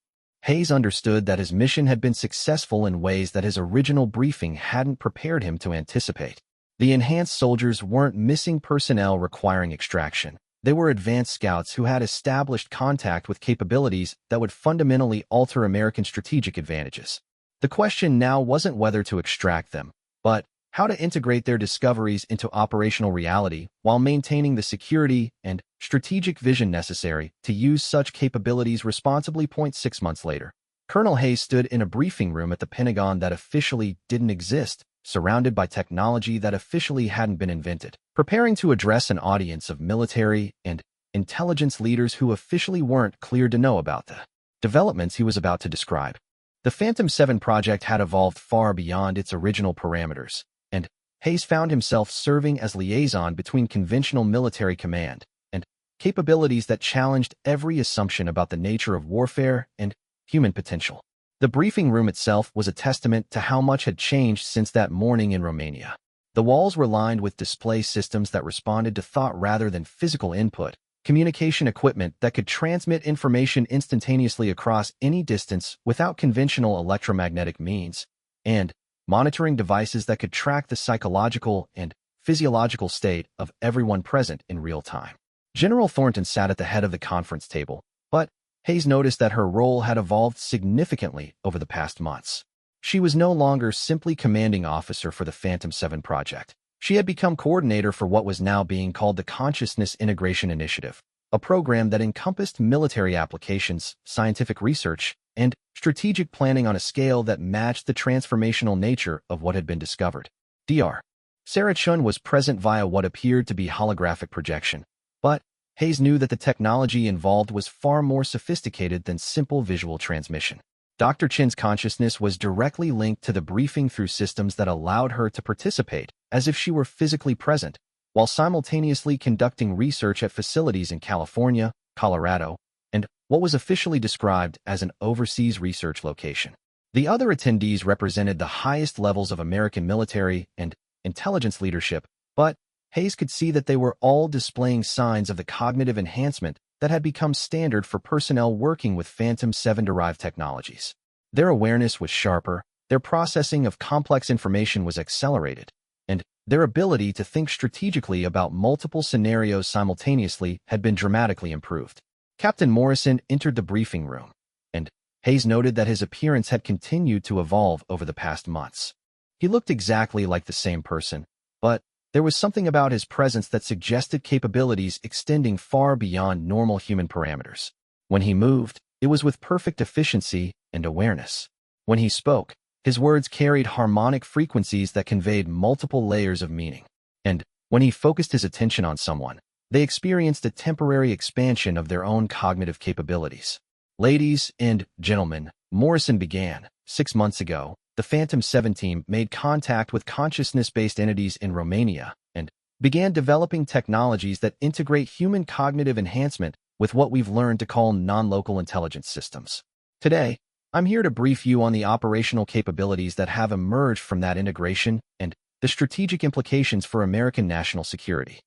[SPEAKER 1] Hayes understood that his mission had been successful in ways that his original briefing hadn't prepared him to anticipate. The enhanced soldiers weren't missing personnel requiring extraction. They were advanced scouts who had established contact with capabilities that would fundamentally alter American strategic advantages. The question now wasn't whether to extract them, but how to integrate their discoveries into operational reality while maintaining the security and strategic vision necessary to use such capabilities responsibly. 6 months later, Colonel Hayes stood in a briefing room at the Pentagon that officially didn't exist, surrounded by technology that officially hadn't been invented, preparing to address an audience of military and intelligence leaders who officially weren't cleared to know about the developments he was about to describe. The Phantom 7 project had evolved far beyond its original parameters, and Hayes found himself serving as liaison between conventional military command and capabilities that challenged every assumption about the nature of warfare and human potential. The briefing room itself was a testament to how much had changed since that morning in Romania. The walls were lined with display systems that responded to thought rather than physical input, communication equipment that could transmit information instantaneously across any distance without conventional electromagnetic means, and monitoring devices that could track the psychological and physiological state of everyone present in real time. General Thornton sat at the head of the conference table, but Hayes noticed that her role had evolved significantly over the past months. She was no longer simply commanding officer for the Phantom 7 project. She had become coordinator for what was now being called the Consciousness Integration Initiative, a program that encompassed military applications, scientific research, and strategic planning on a scale that matched the transformational nature of what had been discovered. Dr. Sarah Chun was present via what appeared to be holographic projection, but Hayes knew that the technology involved was far more sophisticated than simple visual transmission. Dr. Chin's consciousness was directly linked to the briefing through systems that allowed her to participate as if she were physically present, while simultaneously conducting research at facilities in California, Colorado, and what was officially described as an overseas research location. The other attendees represented the highest levels of American military and intelligence leadership, but Hayes could see that they were all displaying signs of the cognitive enhancement that had become standard for personnel working with Phantom 7-derived technologies. Their awareness was sharper, their processing of complex information was accelerated, and their ability to think strategically about multiple scenarios simultaneously had been dramatically improved. Captain Morrison entered the briefing room, and Hayes noted that his appearance had continued to evolve over the past months. He looked exactly like the same person, but there was something about his presence that suggested capabilities extending far beyond normal human parameters. When he moved, it was with perfect efficiency and awareness. When he spoke, his words carried harmonic frequencies that conveyed multiple layers of meaning. And when he focused his attention on someone, they experienced a temporary expansion of their own cognitive capabilities. "Ladies and gentlemen," Morrison began, 6 months ago, the Phantom 7 team made contact with consciousness-based entities in Romania and began developing technologies that integrate human cognitive enhancement with what we've learned to call non-local intelligence systems. Today, I'm here to brief you on the operational capabilities that have emerged from that integration and the strategic implications for American national security.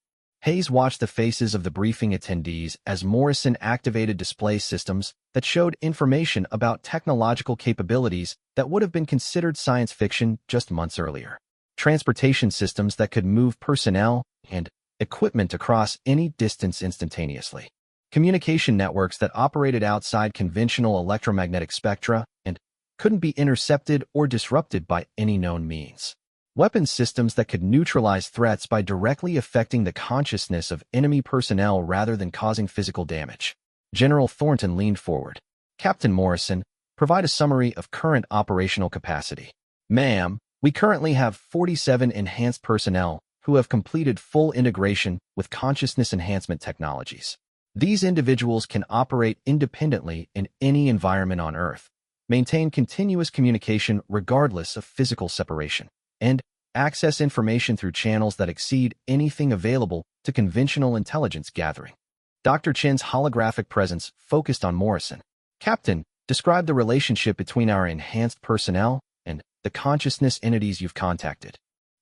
[SPEAKER 1] Hayes watched the faces of the briefing attendees as Morrison activated display systems that showed information about technological capabilities that would have been considered science fiction just months earlier. Transportation systems that could move personnel and equipment across any distance instantaneously. Communication networks that operated outside conventional electromagnetic spectra and couldn't be intercepted or disrupted by any known means. Weapons systems that could neutralize threats by directly affecting the consciousness of enemy personnel rather than causing physical damage. General Thornton leaned forward. "Captain Morrison, Provide a summary of current operational capacity. Ma'am, we currently have 47 enhanced personnel who have completed full integration with consciousness enhancement technologies. These individuals can operate independently in any environment on Earth, maintain continuous communication regardless of physical separation, and access information through channels that exceed anything available to conventional intelligence gathering. Dr. Chen's holographic presence focused on Morrison. Captain, describe the relationship between our enhanced personnel and the consciousness entities you've contacted.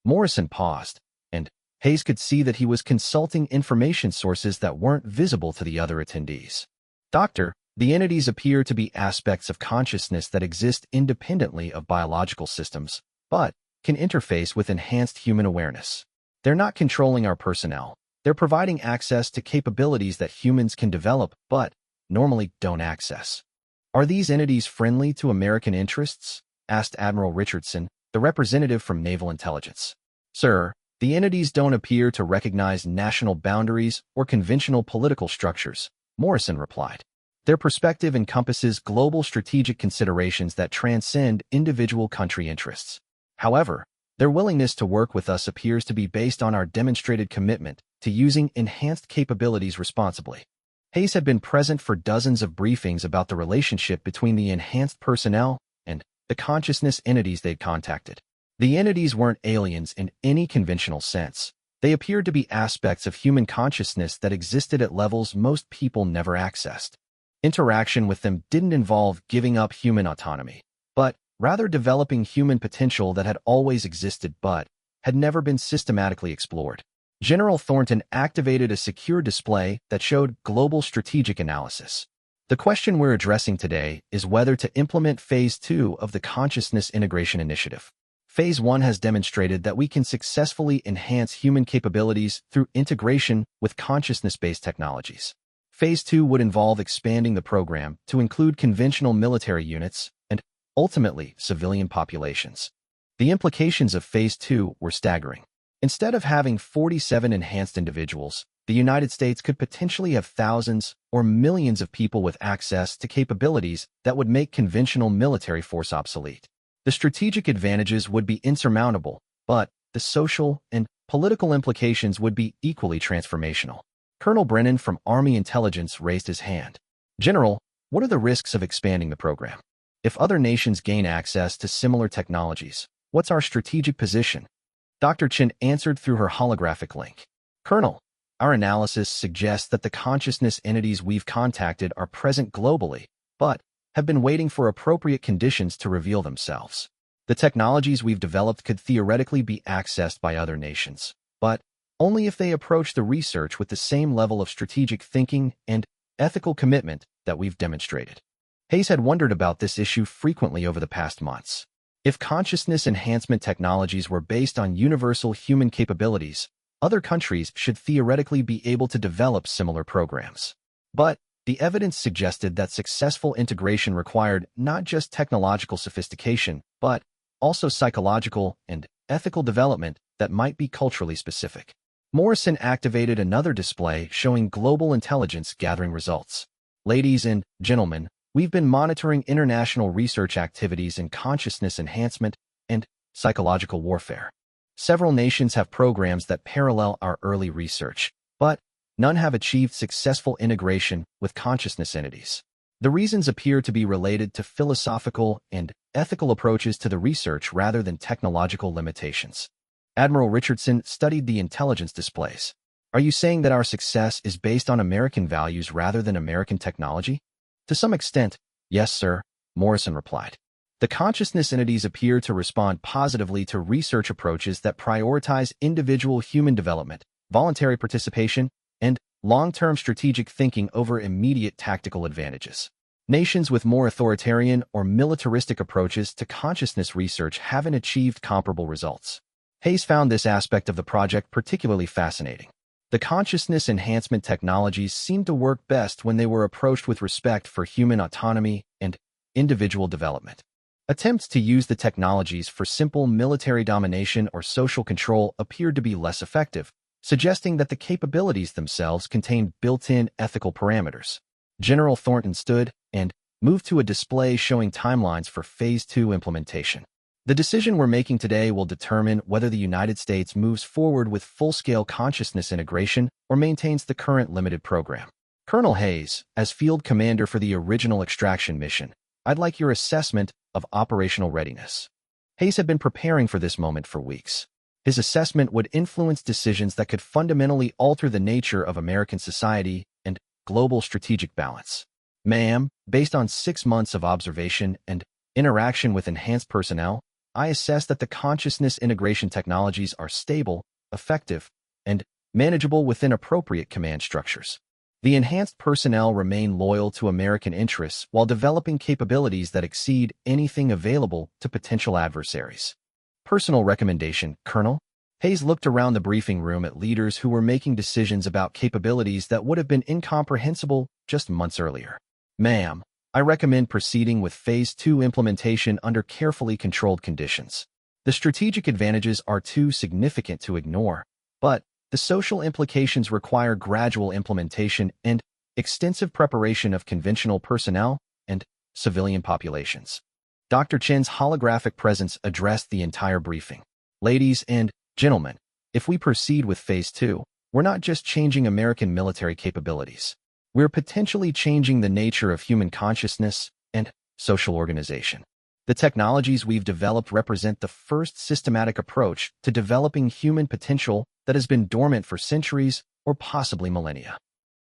[SPEAKER 1] Morrison paused, and Hayes could see that he was consulting information sources that weren't visible to the other attendees. Doctor, the entities appear to be aspects of consciousness that exist independently of biological systems, but can interface with enhanced human awareness. They're not controlling our personnel. They're providing access to capabilities that humans can develop, but normally don't access. Are these entities friendly to American interests? Asked Admiral Richardson, the representative from Naval Intelligence. Sir, the entities don't appear to recognize national boundaries or conventional political structures, Morrison replied. Their perspective encompasses global strategic considerations that transcend individual country interests. However, their willingness to work with us appears to be based on our demonstrated commitment to using enhanced capabilities responsibly. Hayes had been present for dozens of briefings about the relationship between the enhanced personnel and the consciousness entities they'd contacted. The entities weren't aliens in any conventional sense. They appeared to be aspects of human consciousness that existed at levels most people never accessed. Interaction with them didn't involve giving up human autonomy, but rather developing human potential that had always existed but had never been systematically explored. General Thornton activated a secure display that showed global strategic analysis. The question we're addressing today is whether to implement Phase 2 of the Consciousness Integration Initiative. Phase 1 has demonstrated that we can successfully enhance human capabilities through integration with consciousness-based technologies. Phase 2 would involve expanding the program to include conventional military units and, ultimately, civilian populations. The implications of Phase 2 were staggering. Instead of having 47 enhanced individuals, the United States could potentially have thousands or millions of people with access to capabilities that would make conventional military force obsolete. The strategic advantages would be insurmountable, but the social and political implications would be equally transformational. Colonel Brennan from Army Intelligence raised his hand. General, what are the risks of expanding the program? If other nations gain access to similar technologies, what's our strategic position? Dr. Chen answered through her holographic link. Colonel, our analysis suggests that the consciousness entities we've contacted are present globally, but have been waiting for appropriate conditions to reveal themselves. The technologies we've developed could theoretically be accessed by other nations, but only if they approach the research with the same level of strategic thinking and ethical commitment that we've demonstrated. Hayes had wondered about this issue frequently over the past months. If consciousness enhancement technologies were based on universal human capabilities, other countries should theoretically be able to develop similar programs. But the evidence suggested that successful integration required not just technological sophistication, but also psychological and ethical development that might be culturally specific. Morrison activated another display showing global intelligence gathering results. Ladies and gentlemen, we've been monitoring international research activities in consciousness enhancement and psychological warfare. Several nations have programs that parallel our early research, but none have achieved successful integration with consciousness entities. The reasons appear to be related to philosophical and ethical approaches to the research rather than technological limitations. Admiral Richardson studied the intelligence displays. Are you saying that our success is based on American values rather than American technology? To some extent, yes, sir, Morrison replied. The consciousness entities appear to respond positively to research approaches that prioritize individual human development, voluntary participation, and long-term strategic thinking over immediate tactical advantages. Nations with more authoritarian or militaristic approaches to consciousness research haven't achieved comparable results. Hayes found this aspect of the project particularly fascinating. The consciousness enhancement technologies seemed to work best when they were approached with respect for human autonomy and individual development. Attempts to use the technologies for simple military domination or social control appeared to be less effective, suggesting that the capabilities themselves contained built-in ethical parameters. General Thornton stood and moved to a display showing timelines for Phase 2 implementation. The decision we're making today will determine whether the United States moves forward with full-scale consciousness integration or maintains the current limited program. Colonel Hayes, as field commander for the original extraction mission, I'd like your assessment of operational readiness. Hayes had been preparing for this moment for weeks. His assessment would influence decisions that could fundamentally alter the nature of American society and global strategic balance. Ma'am, based on 6 months of observation and interaction with enhanced personnel, I assess that the consciousness integration technologies are stable, effective, and manageable within appropriate command structures. The enhanced personnel remain loyal to American interests while developing capabilities that exceed anything available to potential adversaries. Personal recommendation, Colonel? Hayes looked around the briefing room at leaders who were making decisions about capabilities that would have been incomprehensible just months earlier. Ma'am, I recommend proceeding with Phase 2 implementation under carefully controlled conditions. The strategic advantages are too significant to ignore, but the social implications require gradual implementation and extensive preparation of conventional personnel and civilian populations. Dr. Chen's holographic presence addressed the entire briefing. Ladies and gentlemen, if we proceed with Phase 2, we're not just changing American military capabilities. We're potentially changing the nature of human consciousness and social organization. The technologies we've developed represent the first systematic approach to developing human potential that has been dormant for centuries or possibly millennia.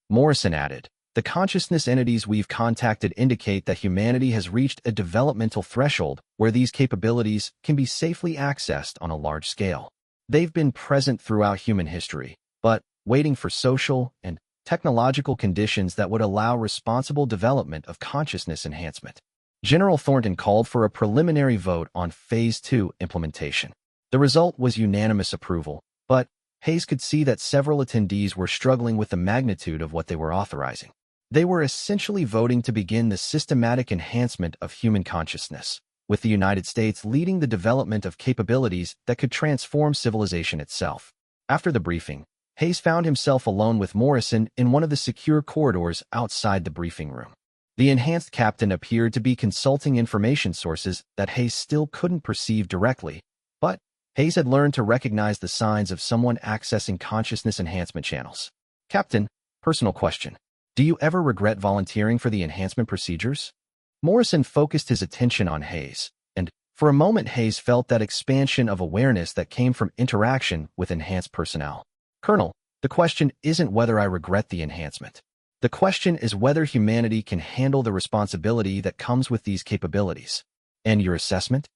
[SPEAKER 1] Morrison added, the consciousness entities we've contacted indicate that humanity has reached a developmental threshold where these capabilities can be safely accessed on a large scale. They've been present throughout human history, but waiting for social and technological conditions that would allow responsible development of consciousness enhancement. General Thornton called for a preliminary vote on Phase 2 implementation. The result was unanimous approval, but Hayes could see that several attendees were struggling with the magnitude of what they were authorizing. They were essentially voting to begin the systematic enhancement of human consciousness, with the United States leading the development of capabilities that could transform civilization itself. After the briefing, Hayes found himself alone with Morrison in one of the secure corridors outside the briefing room. The enhanced captain appeared to be consulting information sources that Hayes still couldn't perceive directly, but Hayes had learned to recognize the signs of someone accessing consciousness enhancement channels. Captain, personal question. Do you ever regret volunteering for the enhancement procedures? Morrison focused his attention on Hayes, and for a moment Hayes felt that expansion of awareness that came from interaction with enhanced personnel. Colonel, the question isn't whether I regret the enhancement. The question is whether humanity can handle the responsibility that comes with these capabilities. And your assessment?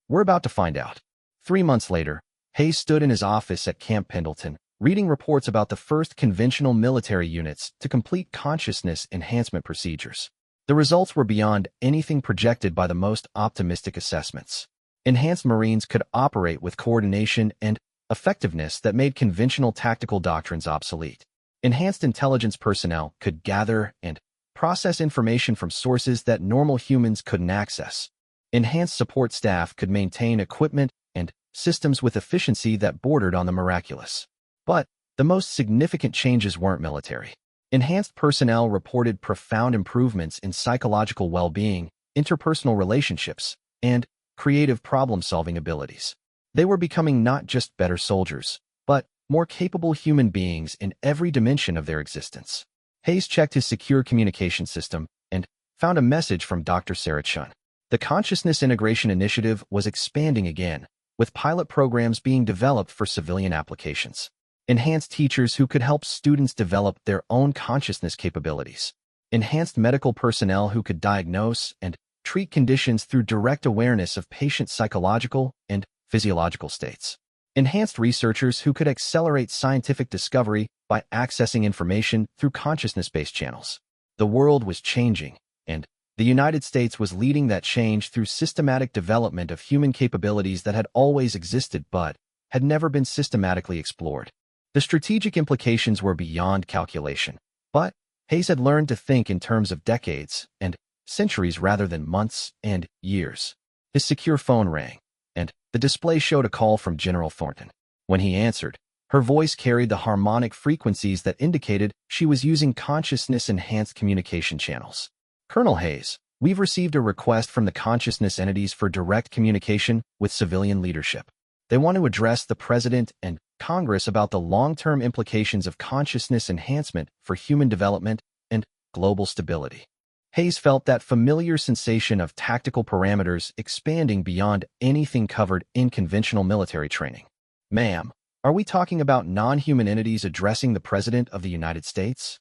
[SPEAKER 1] We're about to find out. 3 months later, Hayes stood in his office at Camp Pendleton, reading reports about the first conventional military units to complete consciousness enhancement procedures. The results were beyond anything projected by the most optimistic assessments. Enhanced Marines could operate with coordination and effectiveness that made conventional tactical doctrines obsolete. Enhanced intelligence personnel could gather and process information from sources that normal humans couldn't access. Enhanced support staff could maintain equipment and systems with efficiency that bordered on the miraculous. But the most significant changes weren't military. Enhanced personnel reported profound improvements in psychological well-being, interpersonal relationships, and creative problem-solving abilities. They were becoming not just better soldiers, but more capable human beings in every dimension of their existence. Hayes checked his secure communication system and found a message from Dr. Sarah Chun. The Consciousness Integration Initiative was expanding again, with pilot programs being developed for civilian applications. Enhanced teachers who could help students develop their own consciousness capabilities. Enhanced medical personnel who could diagnose and treat conditions through direct awareness of patient psychological and physiological states. Enhanced researchers who could accelerate scientific discovery by accessing information through consciousness-based channels. The world was changing, and the United States was leading that change through systematic development of human capabilities that had always existed but had never been systematically explored. The strategic implications were beyond calculation, but Hayes had learned to think in terms of decades and centuries rather than months and years. His secure phone rang, and the display showed a call from General Thornton. When he answered, her voice carried the harmonic frequencies that indicated she was using consciousness-enhanced communication channels. Colonel Hayes, We've received a request from the consciousness entities for direct communication with civilian leadership. They want to address the President and Congress about the long-term implications of consciousness enhancement for human development and global stability. Hayes felt that familiar sensation of tactical parameters expanding beyond anything covered in conventional military training. Ma'am, are we talking about non-human entities addressing the President of the United States?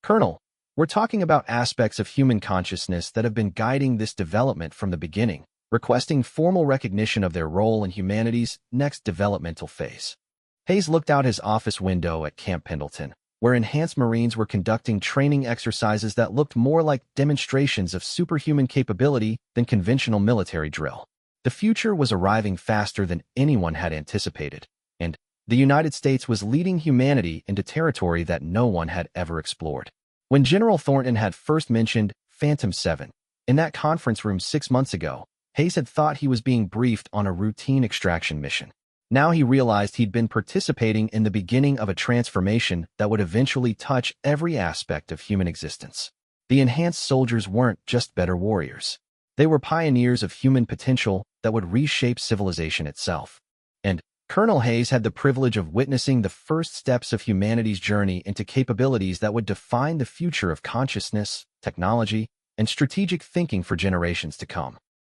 [SPEAKER 1] Colonel, we're talking about aspects of human consciousness that have been guiding this development from the beginning, requesting formal recognition of their role in humanity's next developmental phase. Hayes looked out his office window at Camp Pendleton, where enhanced Marines were conducting training exercises that looked more like demonstrations of superhuman capability than conventional military drill. The future was arriving faster than anyone had anticipated, and the United States was leading humanity into territory that no one had ever explored. When General Thornton had first mentioned Phantom 7 in that conference room 6 months ago, Hayes had thought he was being briefed on a routine extraction mission. Now he realized he'd been participating in the beginning of a transformation that would eventually touch every aspect of human existence. The enhanced soldiers weren't just better warriors. They were pioneers of human potential that would reshape civilization itself. And Colonel Hayes had the privilege of witnessing the first steps of humanity's journey into capabilities that would define the future of consciousness, technology, and strategic thinking for generations to come.